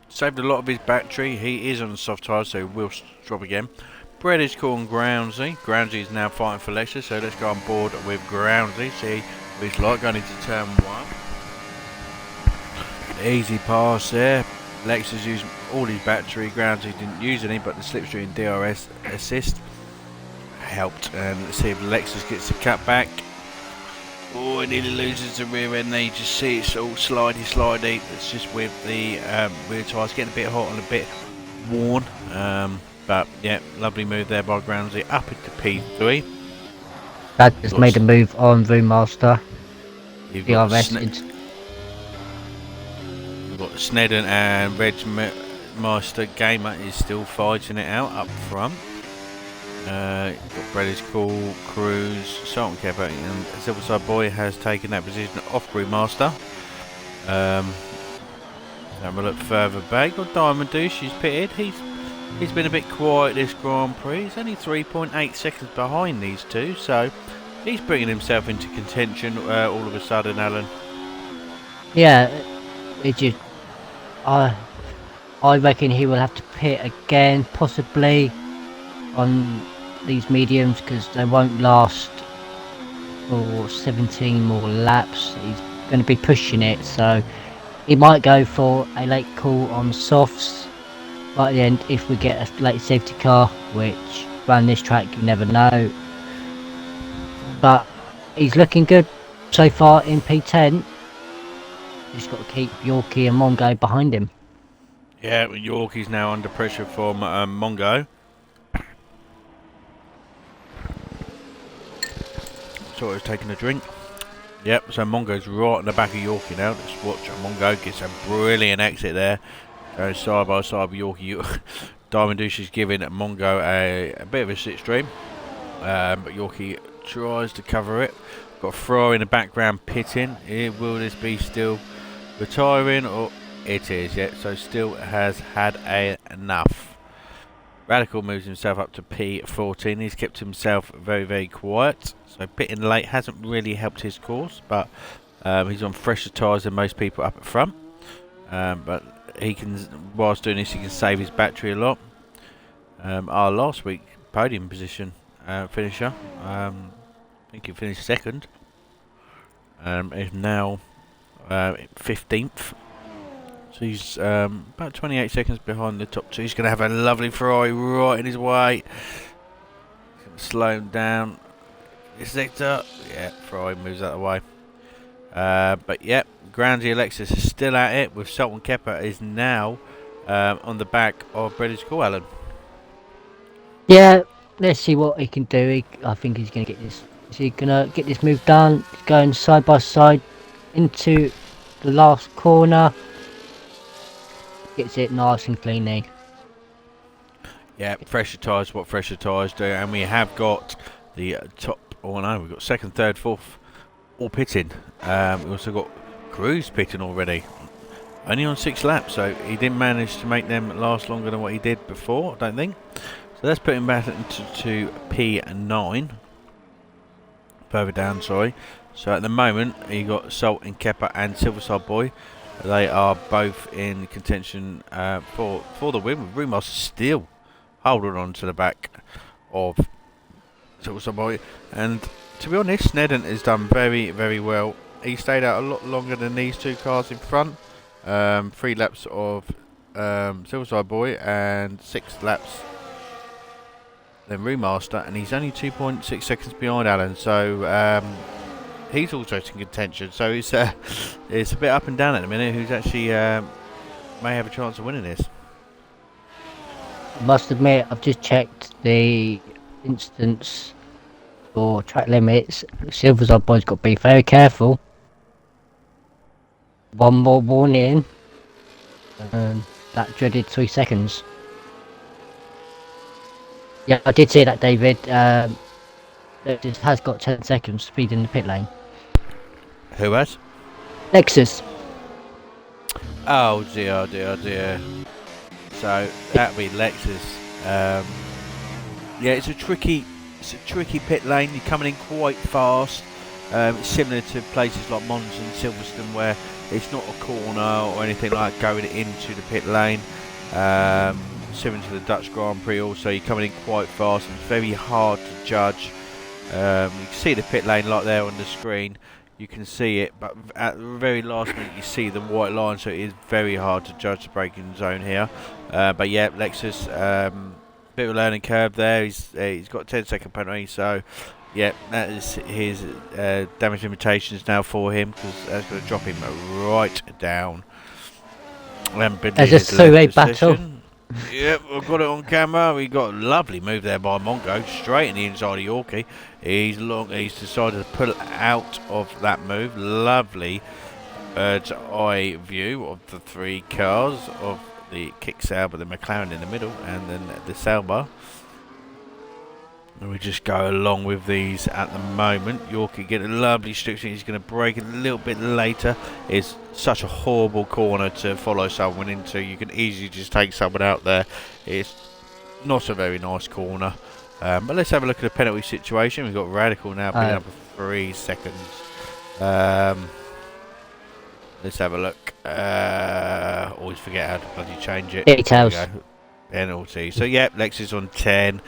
S1: Saved a lot of his battery. He is on the soft tyres, so he will drop again. Brett is calling Groundsy. Groundsy is now fighting for Lexus, so let's go on board with Groundsy. See what he's like going into turn one. Easy pass there. Lexus used all his battery. Groundsy didn't use any, but the slipstream DRS assist helped. And let's see if Lexus gets the cut back. Oh, it nearly loses the rear end there. You just see it's all slidey. It's just with the rear tyres getting a bit hot and a bit worn. But yeah, lovely move there by Groundsy up into P3.
S2: That just made a move on Remaster.
S1: You've got Snedden and Reg Master Gamer is still fighting it out up front. Got Brady's Call, Cruz, Salt and Kepper, and Silverside Boy has taken that position off Remaster. Have a look further back. Got Diamond Douche, he's pitted. He's been a bit quiet this Grand Prix. He's only 3.8 seconds behind these two, so he's bringing himself into contention all of a sudden, Alan.
S2: Yeah, it just I reckon he will have to pit again, possibly on these mediums, because they won't last for 17 more laps. He's going to be pushing it, so he might go for a late call on softs. But at the end, if we get a late safety car, which around this track you never know, but he's looking good so far in P10. Just got to keep Yorkie and Mongo behind him.
S1: Yeah, Yorkie's now under pressure from Mongo. Sort of taking a drink. Yep, so Mongo's right in the back of Yorkie now. Let's watch Mongo gets a brilliant exit there. Going side by side with Yorkie. Diamond Douche is giving Mongo a bit of a slipstream. But Yorkie tries to cover it. Got Ferrari in the background pitting. Will this be still retiring? Or it is, yeah. So still has had enough. Radical moves himself up to P14. He's kept himself very, very quiet. So pitting late hasn't really helped his course, but he's on fresher tyres than most people up at front. But he can, whilst doing this, he can save his battery a lot. Our last week podium position finisher, I think he finished second, is now 15th. So he's about 28 seconds behind the top two. He's going to have a lovely Ferrari right in his way. Slow him down. This sector, yeah, Ferrari moves out of the way. But yeah, Groundsy Alexis is still at it with Sultan Kepper is now on the back of British Call, Alan.
S2: Yeah, let's see what he can do. I think he's going to get this. Is he going to get this move done? He's going side by side into the last corner. Gets it nice and cleanly.
S1: Yeah, fresher tyres, what fresher tyres do, and we have got the top. Oh no, we've got second, third, fourth, all pitting. We've also got Cruz pitting already, only on 6 laps, so he didn't manage to make them last longer than what he did before, I don't think. So let's put him back into P9, further down, sorry. So at the moment, you got Salt and Kepper and Silverside Boy. They are both in contention for the win, with Rumas still holding on to the back of Silverside Boy. And to be honest, Snedden has done very, very well. He stayed out a lot longer than these two cars in front. 3 laps of Silverside Boy and 6 laps then Remaster, and he's only 2.6 seconds behind Alan, so he's also in contention. So it's a bit up and down at the minute. Who's actually may have a chance of winning this?
S2: I must admit, I've just checked the instance for track limits. Silverside Boy's got to be very careful. One more warning, and that dreaded 3 seconds. Yeah, I did see that, David. Lexus has got 10 seconds speed in the pit lane.
S1: Who has?
S2: Lexus.
S1: Oh dear, oh dear, oh dear. So that'd be Lexus. Yeah, it's a tricky pit lane. You're coming in quite fast. It's similar to places like Monza and Silverstone, where it's not a corner or anything like going into the pit lane. Similar to the Dutch Grand Prix also, you're coming in quite fast and it's very hard to judge. You can see the pit lane like there on the screen, you can see it, but at the very last minute you see the white line, so it is very hard to judge the braking zone here. But yeah, Lexus, bit of a learning curve there. He's got a 10-second penalty, so yeah, that is his damage limitations now for him, because that's going to drop him right down.
S2: There's a three-way battle.
S1: Yep, we've got it on camera. We got a lovely move there by Mongo, straight in the inside of Yorkie. He's decided to pull out of that move. Lovely bird's eye view of the 3 cars, of the Kick Sauber, the McLaren in the middle, and then the Sauber. And we just go along with these at the moment. Yorkie getting a lovely stretch. He's going to brake a little bit later. It's such a horrible corner to follow someone into. You can easily just take someone out there. It's not a very nice corner. But let's have a look at the penalty situation. We've got Radical now picking up 3 seconds. Let's have a look. Always forget how to bloody change it.
S2: Details.
S1: Penalty. So yeah, Lexus on 10,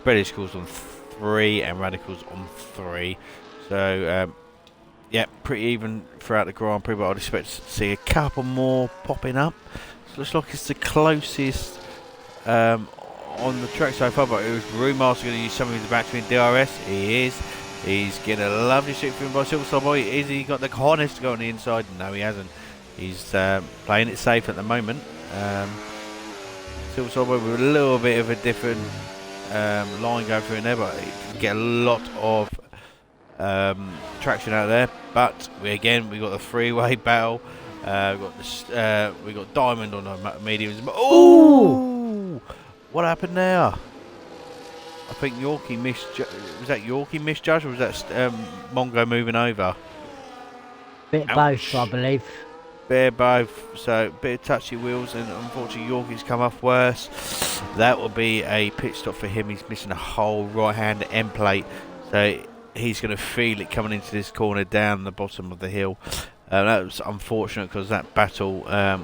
S1: British Calls on 3, and Radicals on 3. So yeah, pretty even throughout the Grand Prix, but I'd expect to see a couple more popping up. So looks like it's the closest on the track so far, but it was Brewmaster going to use some of his back to in DRS. He is. He's getting a lovely shoot from by Silverside Boy. Is he got the harness to go on the inside? No, he hasn't. He's playing it safe at the moment. Silverside Boy with a little bit of a different line going through in there, but he can get a lot of traction out there. But we got the three-way battle. We got Diamond on the mediums. Oh, what happened there? I think Yorkie misjudged. Was that Yorkie misjudged, or was that Mongo moving over?
S2: Bit of both, I believe.
S1: Bit of both. So bit of touchy wheels, and unfortunately Yorkie's come off worse. That will be a pit stop for him. He's missing a whole right-hand end plate, so he's going to feel it coming into this corner down the bottom of the hill. That was unfortunate, because that battle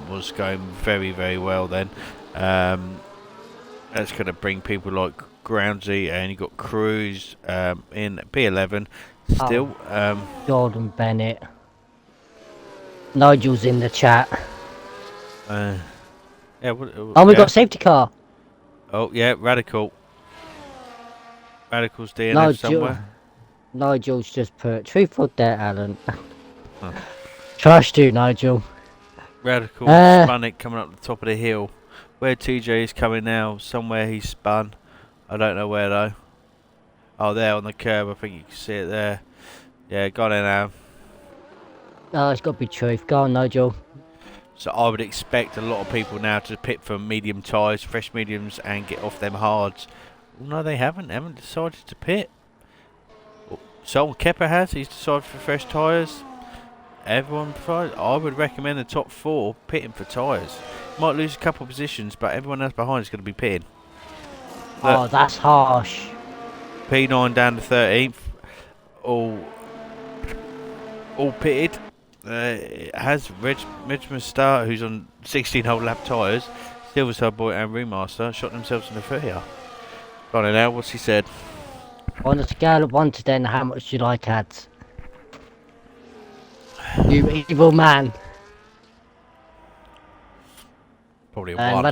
S1: was going very, very well then. That's going to bring people like Groundsy, and you got Cruz in P11 still.
S2: Jordan Bennett. Nigel's in the chat.
S1: Yeah.
S2: We got a safety car.
S1: Oh yeah, Radical's DNF somewhere.
S2: Nigel's just put truth or dare, Alan. Trust you, Nigel.
S1: Radical spun it coming up the top of the hill. where TJ is coming now. Somewhere he's spun. I don't know where though. Oh, there on the curb. I think you can see it there. Yeah, got it now.
S2: Oh, it's got to be truth. Go on, Nigel.
S1: So I would expect a lot of people now to pit for medium tyres, fresh mediums, and get off them hards. Oh, no, they haven't. They haven't decided to pit. Someone Kepper has. He's decided for fresh tyres. Everyone, I would recommend the top 4 pitting for tyres. Might lose a couple of positions, but everyone else behind is going to be pitting. Look,
S2: Oh, that's harsh.
S1: P9 down to 13th. All pitted. It has Reg Star, who's on 16-hole lap tyres. Silverside Boy and Remaster shot themselves in the foot here. Got it now. What's he said?
S2: On a scale of 1 to 10, how much do you like ads? You evil man.
S1: Probably a
S2: And
S1: 1.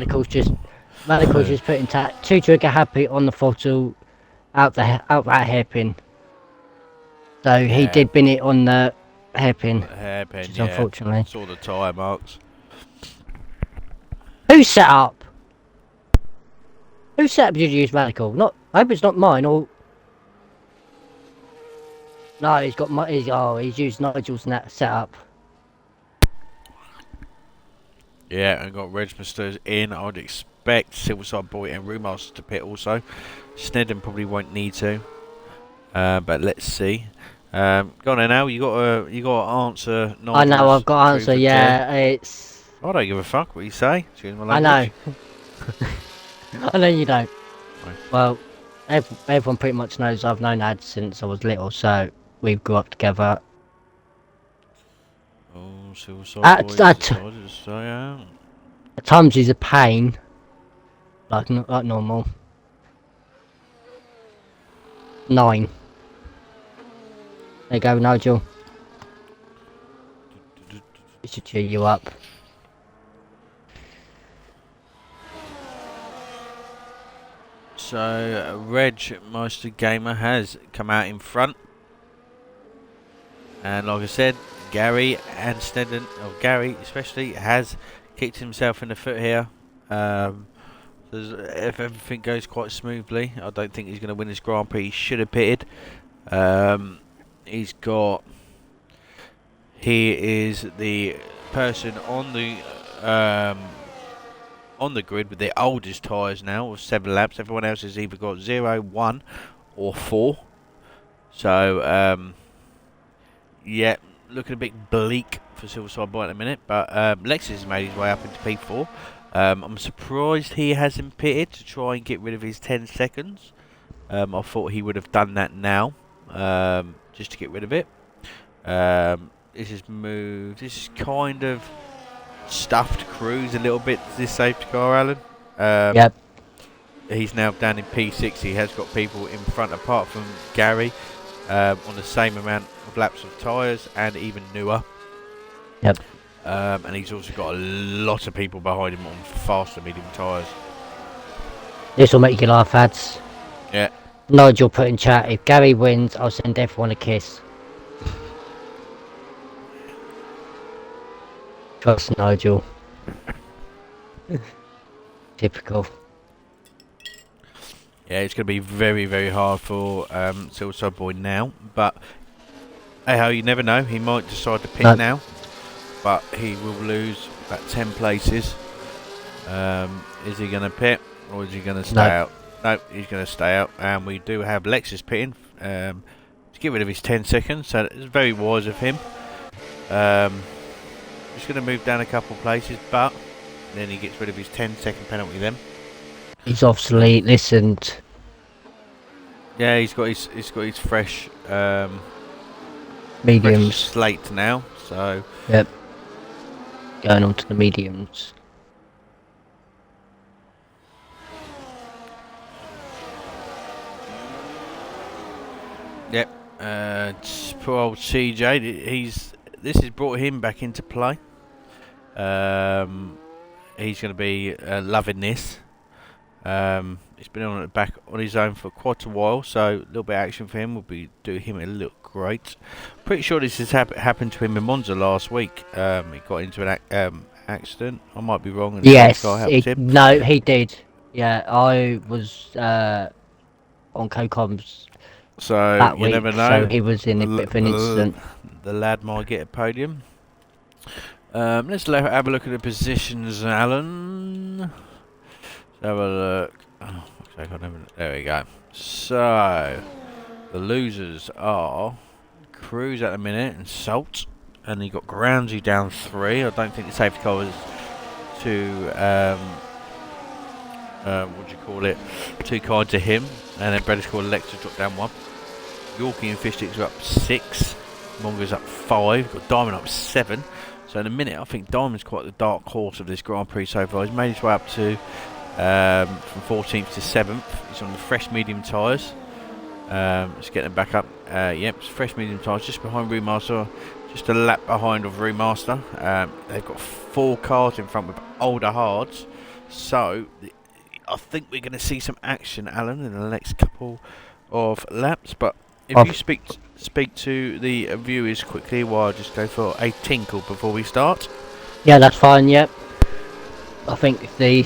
S2: Radical's just putting 2 trigger happy on the throttle out that hairpin. So he did bin it on the hairpin.
S1: Hairpin,
S2: Which is
S1: yeah.
S2: unfortunately.
S1: Saw the tyre marks.
S2: Who set up? Who set up did you use Radical? Not. I hope it's not mine or. No, he's got my. He's used Nigel's setup.
S1: Yeah, and got Regmasters in. I would expect Silverside Boy and Remaster to pit also. Snedden probably won't need to. But let's see. Go on then now. You got to answer.
S2: I know. I've got to answer. Yeah, it's.
S1: I don't give a fuck what you say. Excuse my
S2: I
S1: language.
S2: know. I know you don't.
S1: Right.
S2: Well, everyone pretty much knows I've known Ad since I was little, so we grew up together.
S1: Oh, Silverside Boy decided to stay out.
S2: At times he's a pain, like normal. 9. There you go, Nigel. It should cheer you up.
S1: So, Reg Meister Gamer has come out in front. And like I said, Gary and Snedden, or Gary especially, has kicked himself in the foot here. If everything goes quite smoothly, I don't think he's going to win this Grand Prix. He should have pitted. He is the person on the grid with the oldest tyres now, of 7 laps. Everyone else has either got 0, 1 or 4. So, yeah, looking a bit bleak for Silverside Boy at the minute. But Lexus has made his way up into P4. I'm surprised he hasn't pitted to try and get rid of his 10 seconds. I thought he would have done that now, just to get rid of it. This is kind of stuffed Cruz a little bit, this safety car, Alan.
S2: Yep.
S1: He's now down in P6. He has got people in front, apart from Gary, on the same amount of laps of tyres, and even newer.
S2: Yep.
S1: And he's also got a lot of people behind him on faster medium tyres.
S2: This will make you laugh, ads.
S1: Yeah.
S2: Nigel put in chat, if Gary wins, I'll send everyone a kiss. Trust Nigel. Typical.
S1: Yeah, it's going to be very, very hard for Silverside Boy now. But, hey ho, you never know. He might decide to pit now. But he will lose about 10 places. Is he going to pit, or is he going to stay out? No, he's going to stay out. And we do have Lexus pitting to get rid of his 10 seconds. So it's very wise of him. He's going to move down a couple of places, but then he gets rid of his 10-second penalty then.
S2: He's obviously listened.
S1: Yeah, he's got his fresh
S2: mediums
S1: fresh slate now. So
S2: yep. Going on to the mediums.
S1: Yep. Poor old CJ. This has brought him back into play. He's going to be loving this. He's been on the back on his own for quite a while, so a little bit of action for him will do him a look great. Pretty sure this has happened to him in Monza last week. He got into an accident? I might be wrong, and the safety car
S2: Yes,
S1: helped him.
S2: no, he did. Yeah, I was on co-coms
S1: So
S2: that
S1: you never
S2: week, so
S1: know.
S2: he was in a bit of an incident.
S1: The lad might get a podium. Let's have a look at the positions, Alan. Let's have a look. Oh, fuck's sake, there we go. So the losers are Cruz at the minute and Salt, and he got Groundsy down 3. I don't think the safety car was too what do you call it? Too kind to him. And then British called Alexa dropped down 1. Yorkie and Fish Sticks are up 6. Mongo's up 5. Got Diamond up 7. So in a minute, I think Diamond's quite the dark horse of this Grand Prix so far. He's made his way up to from 14th to 7th. He's on the fresh medium tyres. Let's get them back up. Yep, it's fresh medium tyres just behind Remaster. Just a lap behind of Remaster. They've got 4 cars in front with older hards. So I think we're going to see some action, Alan, in the next couple of laps. But if you speak to the viewers quickly, while I just go for a tinkle before we start.
S2: Yeah, that's fine. Yep. I think by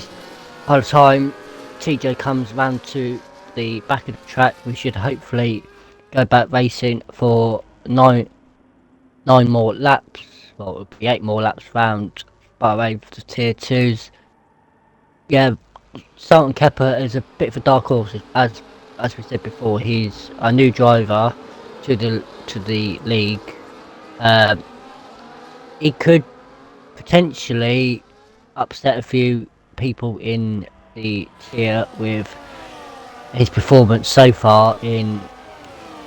S2: the time TJ comes round to the back of the track, we should hopefully go back racing for nine more laps. Well, it'll be 8 more laps round Bahrain for the tier 2s. Yeah, Sultan Kepper is a bit of a dark horse, as we said before. He's a new driver to the league. He could potentially upset a few people in the tier with his performance so far in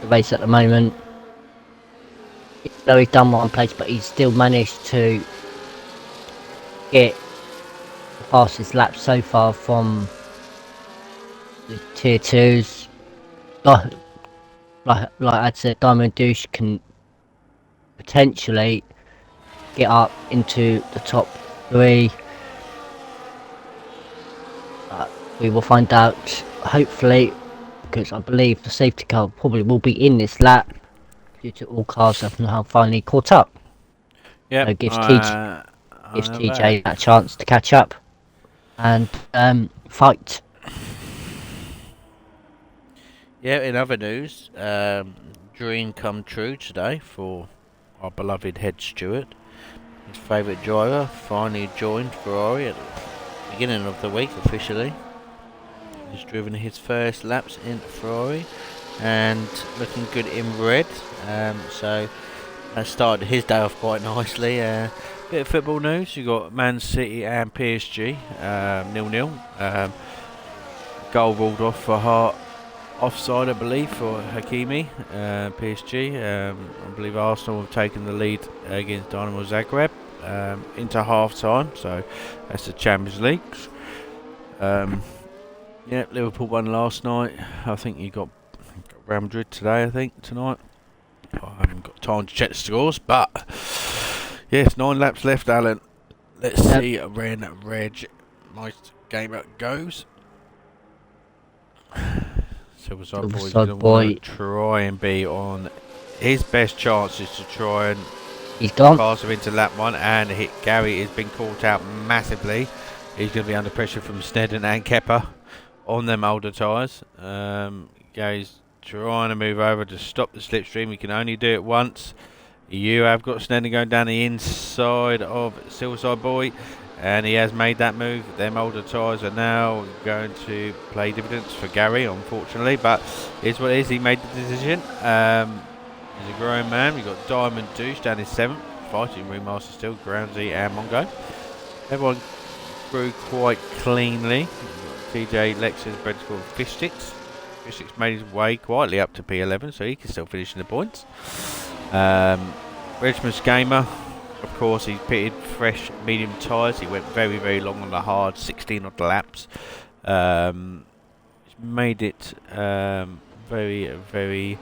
S2: the race at the moment. Though he's done 1 place, but he's still managed to get the fastest lap so far from the tier 2s. Like I said, Diamond Douche can potentially get up into the top 3. We will find out, hopefully, because I believe the safety car probably will be in this lap due to all cars have now finally caught up.
S1: Yeah,
S2: so gives TJ that chance to catch up and fight.
S1: Yeah, in other news, dream come true today for our beloved head steward. His favourite driver finally joined Ferrari at the beginning of the week officially. He's driven his first laps in Ferrari and looking good in red. So that started his day off quite nicely. Bit of football news. You got Man City and PSG 0-0. Goal ruled off for Hart. Offside, I believe, for Hakimi, PSG. I believe Arsenal have taken the lead against Dynamo Zagreb into half-time, so that's the Champions League. Yeah, Liverpool won last night. I think you got Real Madrid today, I think, tonight. I haven't got time to check the scores, but yes, 9 laps left, Alan. Let's see when Reg, my gamer, goes. Silverside Boy's going to want to try and be on his best chances to try and pass him into lap 1 and hit. Gary has been caught out massively. He's going to be under pressure from Snedden and Kepper on them older tyres. Gary's trying to move over to stop the slipstream. He can only do it once. You have got Snedden going down the inside of Silverside Boy, and he has made that move. Them older tyres are now going to play dividends for Gary, unfortunately, but it's what it is. He made the decision. He's a grown man. We've got Diamond Douche down in 7th, fighting Remaster still, Groundsy and Mongo. Everyone grew quite cleanly. TJ Lexus bred called Fish Sticks. Fish Sticks made his way quietly up to P11, so he can still finish in the points. Richmond's Gamer, of course, he's pitted fresh medium tyres. He went very, very long on the hard, 16 odd laps. He's made it very, very.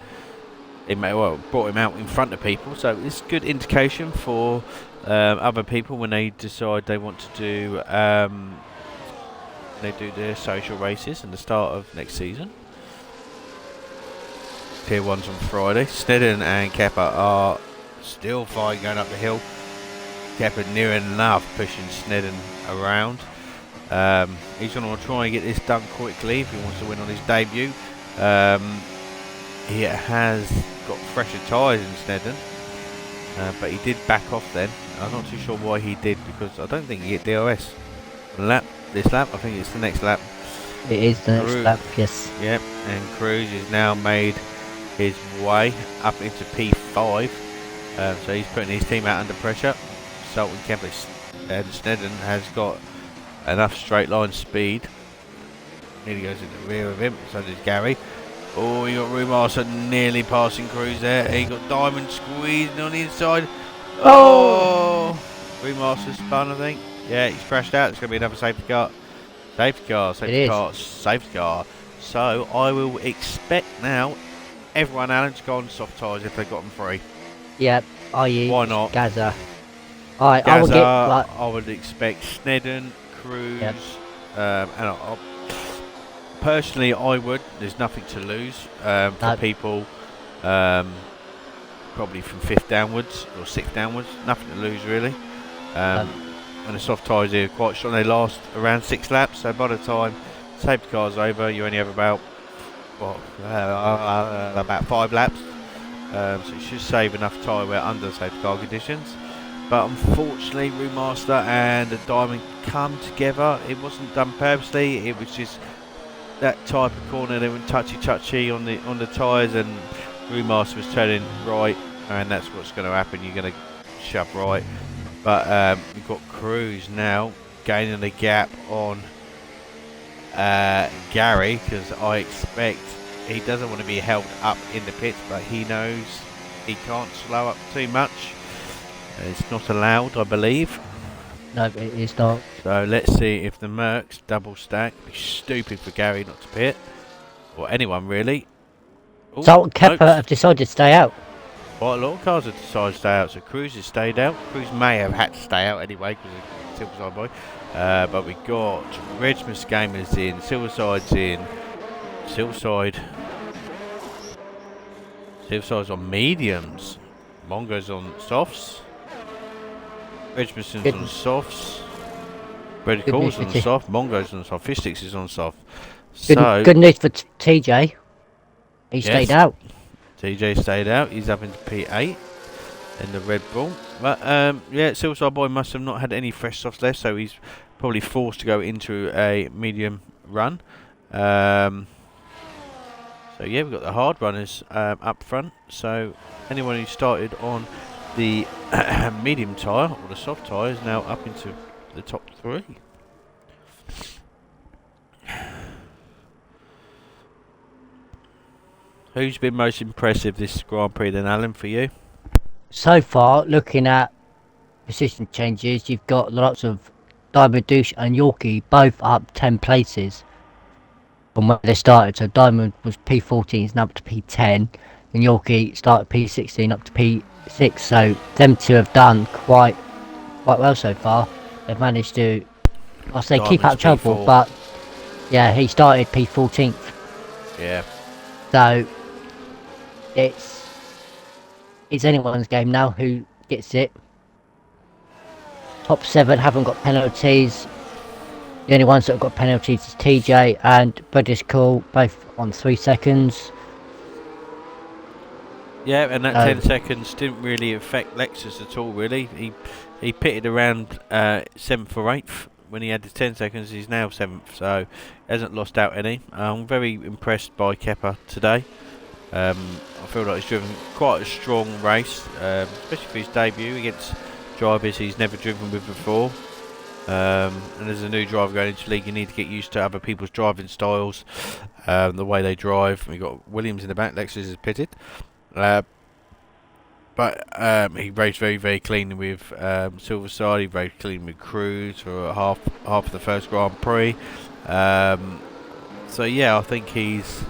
S1: Brought him out in front of people, so it's a good indication for other people when they decide they want to do. They do their social races in the start of next season. Tier 1's on Friday. Snedden and Kepper are still fine going up the hill. Kepa near enough pushing Snedden around. He's going to try and get this done quickly if he wants to win on his debut. He has got fresher tyres in Snedden, but he did back off then. I'm not too sure why he did, because I don't think he hit DRS this lap. I think it's the next lap.
S2: It is the next lap, yes.
S1: Yep, and Cruz has now made his way up into P5. So he's putting his team out under pressure. Sultan Kempis and Snedden has got enough straight line speed. Nearly goes in the rear of him, so does Gary. Oh, he got Rumaster nearly passing Cruz there. He got Diamond squeezing on the inside. Oh! Rumaster spun, I think. Yeah, he's crashed out. It's going to be another safety car. Safety car, safety car, safety car. So I will expect now everyone, Alan, to go on soft tyres if they've got them free.
S2: Yep, i.e.
S1: Why not?
S2: Gaza. Alright,
S1: Gaza,
S2: I
S1: would expect Snedden, Cruz,
S2: yep.
S1: And personally I would. There's nothing to lose for people probably from 5th downwards or 6th downwards. Nothing to lose really. And the soft tyres here are quite strong. They last around 6 laps, so by the time safety car's over, you only have about 5 laps. So it should save enough tyre wear under safety car conditions. But unfortunately, Remaster and the Diamond come together. It wasn't done purposely. It was just that type of corner. They went touchy on the tyres, and Remaster was turning right, and that's what's going to happen. You're going to shove right. But we've got Cruz now gaining the gap on Gary, because I expect he doesn't want to be held up in the pits, but he knows he can't slow up too much. It's not allowed, I believe.
S2: No, it is not.
S1: So let's see if the Mercs double stack. It'd be stupid for Gary not to pit, or anyone really. Ooh,
S2: So Kepa have decided to stay out.
S1: Quite a lot of cars have decided to stay out. So Cruz has stayed out. Cruz may have had to stay out anyway because of Silverside Boy. But we got Redmus Gamers in, Silverside's in, Silverside's on mediums, Mongo's on softs. Redmuson's on softs. Brady Call's on soft. Mongo's on soft. Fistix is on soft.
S2: Good news for TJ. He stayed out.
S1: TJ stayed out. He's up into P8 in the Red Bull. But yeah, Silverside Boy must have not had any fresh softs left, so he's probably forced to go into a medium run. So yeah, we've got the hard runners up front. So anyone who started on the medium tyre or the soft tyre is now up into the top 3. Who's been most impressive this Grand Prix then, Alan, for you?
S2: So far, looking at position changes, you've got lots of Diamond, Douche and Yorkie both up 10 places from where they started. So Diamond was P14, is now up to P10, and Yorkie started P16 up to P6. So them two have done quite well so far. They've managed to, I say, keep out trouble, but yeah, he started P14th.
S1: Yeah.
S2: So it's anyone's game now who gets it. Top 7 haven't got penalties. The only ones that have got penalties is TJ and British Call, both on 3 seconds.
S1: Yeah, and that 10 seconds didn't really affect Lexus at all, really. He pitted around 7th or 8th. When he had the 10 seconds, he's now 7th, so hasn't lost out any. I'm very impressed by Kepa today. I feel like he's driven quite a strong race, especially for his debut against drivers he's never driven with before. And as a new driver going into the league, you need to get used to other people's driving styles, the way they drive. We've got Williams in the back, Lexus is pitted. But he raced very, very clean with Silverside. He raced clean with Cruz for half of the first Grand Prix. So yeah, I think he's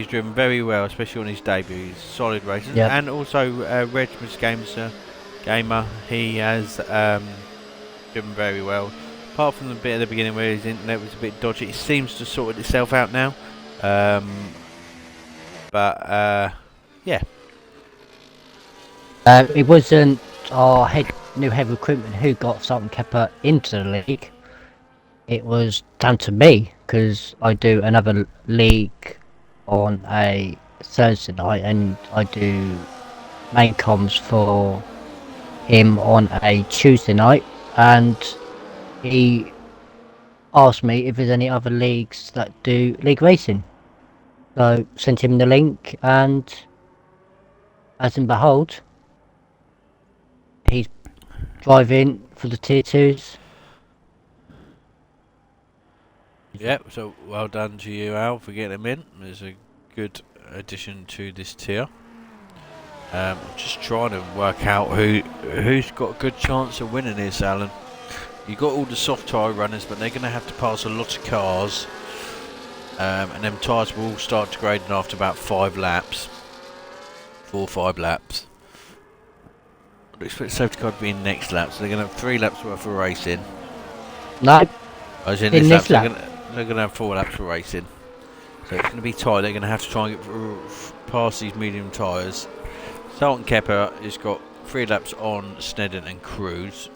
S1: driven very well, especially on his debut. He's solid racing, and also Redmus Gamer. He has driven very well. Apart from the bit at the beginning where his internet was a bit dodgy, it seems to sort itself out now. But yeah.
S2: It wasn't our new head recruitment who got Sultan Kepper into the league, it was down to me because I do another league on a Thursday night and I do main comms for him on a Tuesday night, and he asked me if there's any other leagues that do league racing. So sent him the link, and as in behold, he's driving for the tier twos.
S1: Yep, so well done to you, Al, for getting him in. It's a good addition to this tier. I'm just trying to work out who's got a good chance of winning this, Alan. You've got all the soft tyre runners, but they're going to have to pass a lot of cars. And them tyres will all start degrading after about 5 laps. 4 or 5 laps. I'd expect safety car to be in next lap, so they're going to have 3 laps worth of racing.
S2: No,
S1: As in
S2: in
S1: this
S2: this
S1: lap,
S2: lap.
S1: they're going to have 4 laps of racing. So it's going to be tight. They're going to have to try and get past these medium tyres. Sultan Kepper has got 3 laps on Snedden and Cruz.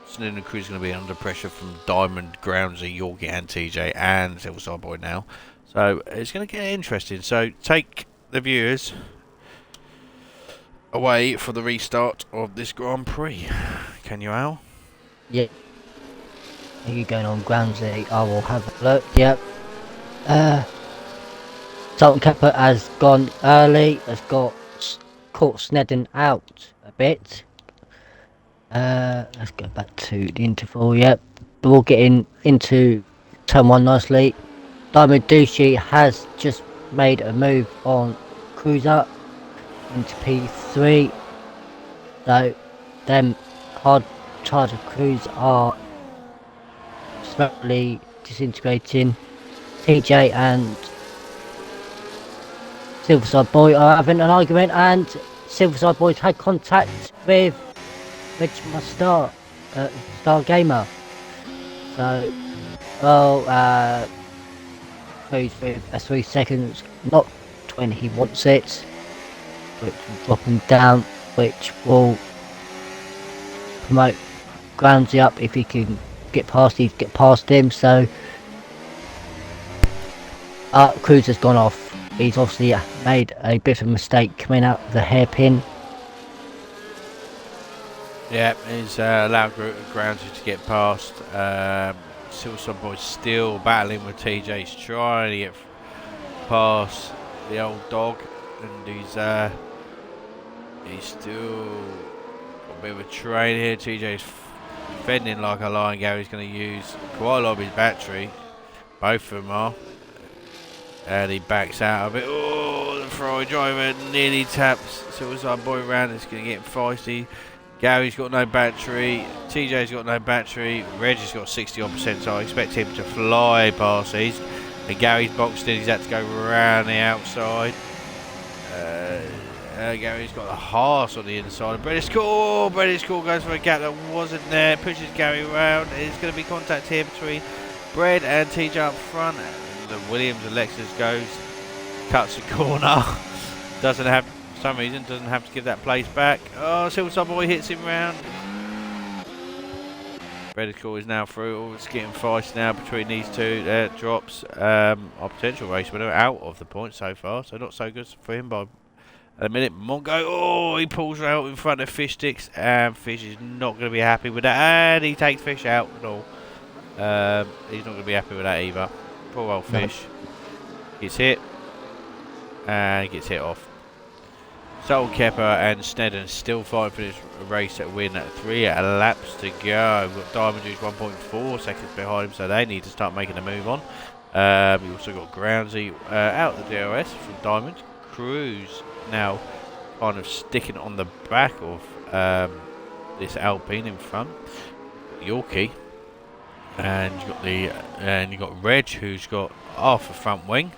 S1: Snedden and Cruz is going to be under pressure from Diamond, Groundsy, Yorkie and TJ and Silverside Boy now. So it's going to get interesting. So take the viewers away for the restart of this Grand Prix. Can you, Al?
S2: Yeah. Are you going on Groundsy? I will have a look. Yep. Sultan Kepper has gone early, has caught Snedden out a bit. Let's go back to the interval. Yep, but we'll get into turn 1 nicely. Diamond Duchy has just made a move on Cruiser into P3. So them hard charger crews are slowly disintegrating. TJ and Silverside Boy are having an argument, and Silverside Boy's had contact with Star Gamer. So, well, goes with a 3 seconds, not when he wants it, which will drop him down, which will promote Groundsy up if he can get past him. So, Cruz has gone off. He's obviously made a bit of a mistake coming out of the hairpin.
S1: Yeah, he's allowed Groundsy to get past. Silverside Boy's still battling with TJ. He's trying to get past the old dog, and he's still got a bit of a train here. TJ's fending like a lion. Gary's going to use quite a lot of his battery. Both of them are. And he backs out of it. Oh, the Ferrari driver nearly taps Silverside Boy around. It's going to get feisty. Gary's got no battery. TJ's got no battery. Reggie's got 60%, so I expect him to fly past these. And Gary's boxed in. He's had to go around the outside. Gary's got the Haas on the inside. British Cool goes for a gap that wasn't there. Pushes Gary around. There's going to be contact here between Brad and TJ up front. The Williams and Lexus goes, cuts the corner. Doesn't have, for some reason, doesn't have to give that place back. Oh, Silverside Boy hits him round. Bredical is now through. Oh, it's getting feisty now between these two. Drops our potential race winner out of the point so far, so not so good for him by a minute. Mongo, oh, he pulls out in front of Fish Sticks, and Fish is not going to be happy with that, and he takes Fish out and all. He's not going to be happy with that either. Poor old Fish. Gets hit, and gets hit off. Sultan Kepper and Snedden still fighting for this race at win at 3 laps to go. We've got Diamond who's 1.4 seconds behind him, so they need to start making a move on. We've also got Groundsy out the DRS from Diamond. Cruz now kind of sticking on the back of this Alpine in front. Yorkie. And you got Reg, who's got half a front wing,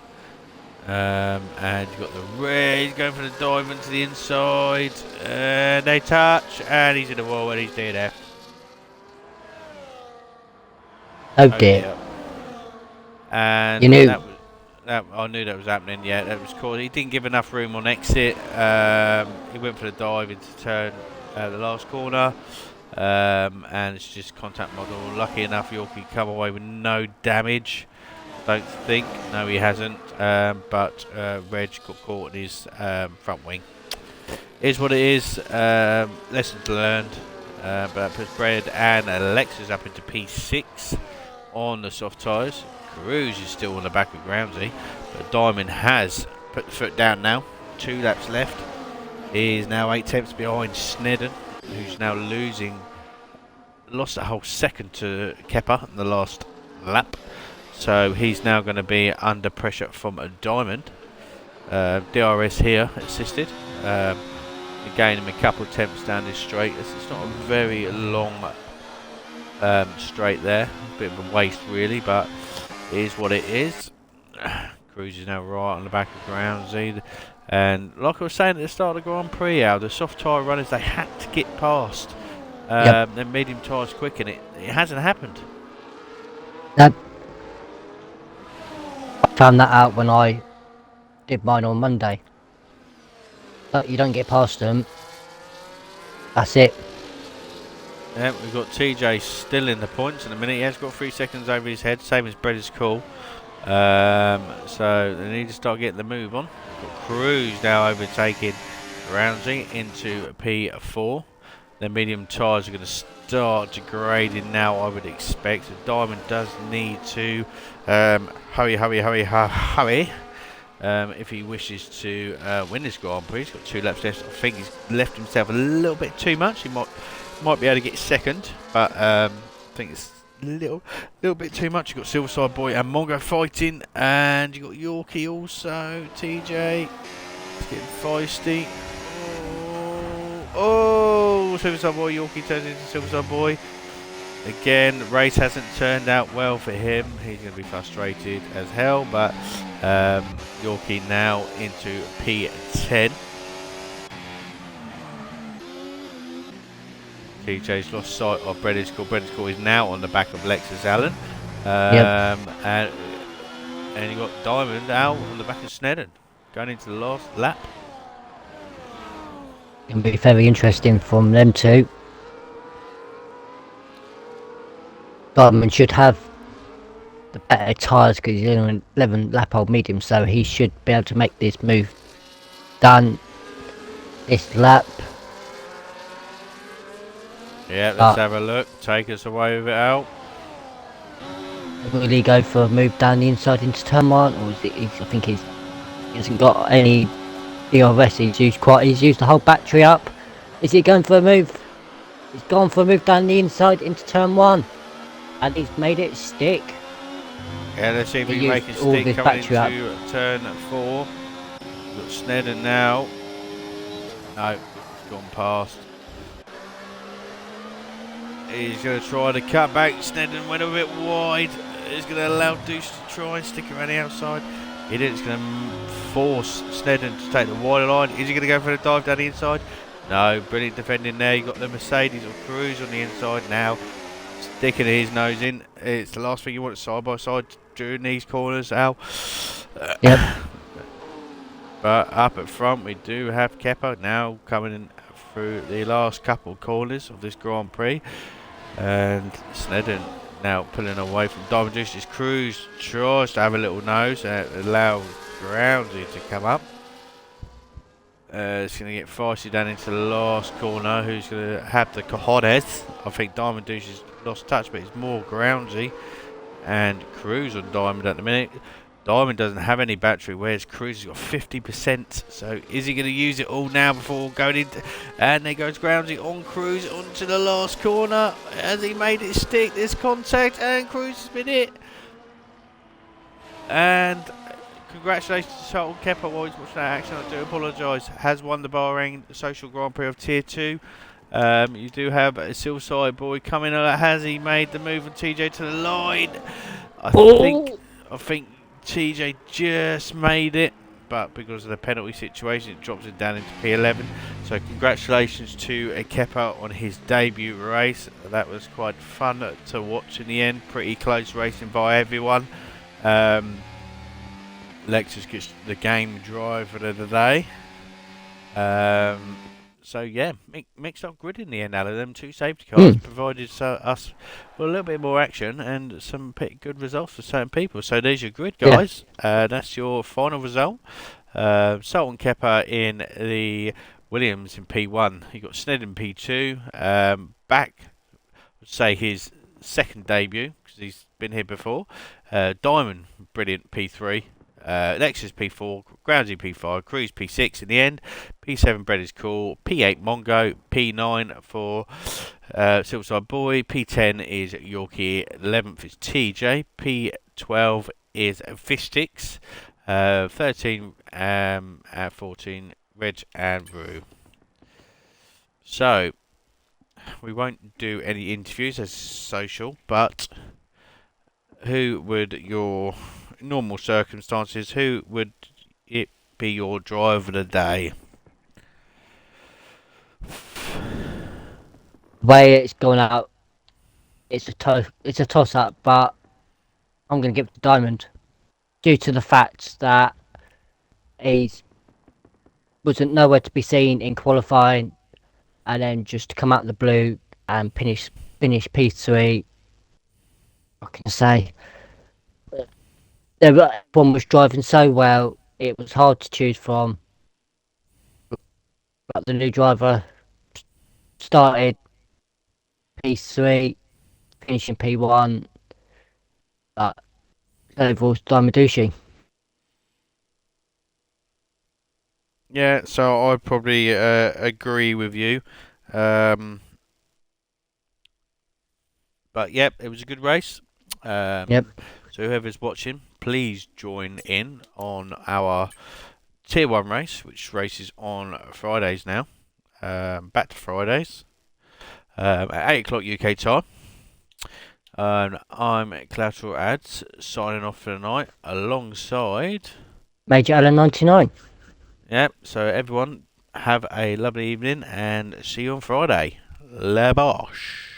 S1: and you got the Red. He's going for the Diamond to the inside, and they touch, and he's in the wall, and he's DNF.
S2: Oh dear.
S1: And
S2: you knew.
S1: I knew that was happening. Yeah, that was cool. He didn't give enough room on exit. He went for the dive into turn the last corner. And it's just contact model. Lucky enough, Yorkie come away with no damage. Don't think. No, he hasn't. But Reg got caught in his front wing. Is what it is. Lessons learned. But that puts Brad and Alexis up into P6 on the soft tyres. Cruz is still on the back of Groundsy, but Diamond has put the foot down now. 2 laps left. He is now 8 tenths behind Snedden, who's now lost a whole second to Kepper in the last lap. So he's now going to be under pressure from a Diamond. DRS here assisted. Gain him a couple of tenths down this straight. It's not a very long straight there. A bit of a waste really, but it is what it is. Cruz is now right on the back of Groundsy. And like I was saying at the start of the Grand Prix, the soft tyre runners, they had to get past their medium tyres quick, and it hasn't happened.
S2: That, I found that out when I did mine on Monday. But you don't get past them. That's it.
S1: Yeah, we've got TJ still in the points in a minute. He has got 3 seconds over his head, same as Brett is cool. So they need to start getting the move on. We've got Cruz now overtaking Roundsy into P4. The medium tyres are going to start degrading now, I would expect. So Diamond does need to hurry. If he wishes to win this Grand Prix. He's got 2 laps left. I think he's left himself a little bit too much. He might be able to get second, but I think it's a little bit too much. You've got Silverside Boy and Mongo fighting, and you've got Yorkie also. TJ, it's getting feisty. Oh, Silverside Boy, Yorkie turns into Silverside Boy. Again, the race hasn't turned out well for him. He's going to be frustrated as hell, but Yorkie now into P10. TJ's lost sight of Brediscourt. Brediscourt is now on the back of Lexus Allen. And you got Diamond out on the back of Snedden, going into the last lap.
S2: It'll be very interesting from them two. Diamond should have the better tyres because he's in an 11 lap old medium, so he should be able to make this move done this lap.
S1: Yeah, let's have a look. Take us away with it out.
S2: Will he go for a move down the inside into turn 1, or is it? I think he hasn't got any DRS. He's used the whole battery up. Is he going for a move? He's gone for a move down the inside into turn 1, and he's made it stick.
S1: Yeah, let's see if he can make it stick coming into turn 4. We've got Snedden now. No, it's gone past. He's going to try to cut back. Snedden went a bit wide. He's going to allow Deuce to try and stick around the outside. He did. It's going to force Snedden to take the wider line. Is he going to go for the dive down the inside? No. Brilliant defending there. You got the Mercedes or Cruz on the inside now, sticking his nose in. It's the last thing you want side by side during these corners, Al.
S2: Yep.
S1: But up at front, we do have Kepper now coming in through the last couple of corners of this Grand Prix. And Snedden now pulling away from Diamond Juice's Cruz. Tries to have a little nose and allow Groundsy to come up. It's going to get feisty down into the last corner. Who's going to have the cojones? I think Diamond Juice has lost touch, but it's more Groundsy and Cruz on Diamond at the minute. Diamond doesn't have any battery, whereas Cruz has got 50%. So is he going to use it all now before going in? And there goes Groundsy on Cruz onto the last corner. Has he made it stick? This contact, and Cruz has been hit. And congratulations to Charlton Kepper while he's watching that action. I do apologise. Has won the Bahrain Social Grand Prix of Tier 2. You do have a Silverside Boy coming. Has he made the move on TJ to the line? I think TJ just made it, but because of the penalty situation, it drops it down into P11. So congratulations to Kepper on his debut race. That was quite fun to watch in the end. Pretty close racing by everyone. Lexus gets the game driver of the day. So yeah, mixed up grid in the end. Out of them two safety cars
S2: Mm,
S1: provided us with a little bit more action and some pretty good results for certain people. So there's your grid,
S2: yeah.
S1: guys. That's your final result. Sultan Kepper in the Williams in P1. You got Sned in P2. Back, would say his second debut because he's been here before. Diamond, brilliant P3. Lexus P4, Groundsy P5, Cruise P6 in the end. P7 Bread is cool. P8 Mongo. P9 for Silverside Boy. P10 is Yorkie. 11th is TJ. P12 is Fistix. 13 at 14 Reg and Brew. So we won't do any interviews as social, but who would your normal circumstances? Who would it be your driver of the day?
S2: The way it's going out, it's a toss up, but I'm going to give it to Diamond due to the fact that he wasn't nowhere to be seen in qualifying, and then just to come out of the blue and finish P3. What can I say? Everyone was driving so well, it was hard to choose from. But the new driver started P3, finishing P1. But overall, Diamanducci.
S1: Yeah, so I'd probably agree with you. Um, but yep, it was a good race.
S2: Yep.
S1: So whoever's watching, please join in on our Tier 1 race, which races on Fridays now. Back to Fridays. At 8 o'clock UK time. I'm Collateral Ads, signing off for the night, alongside...
S2: Major Allen 99.
S1: Yep, so everyone, have a lovely evening, and see you on Friday. La Bosh.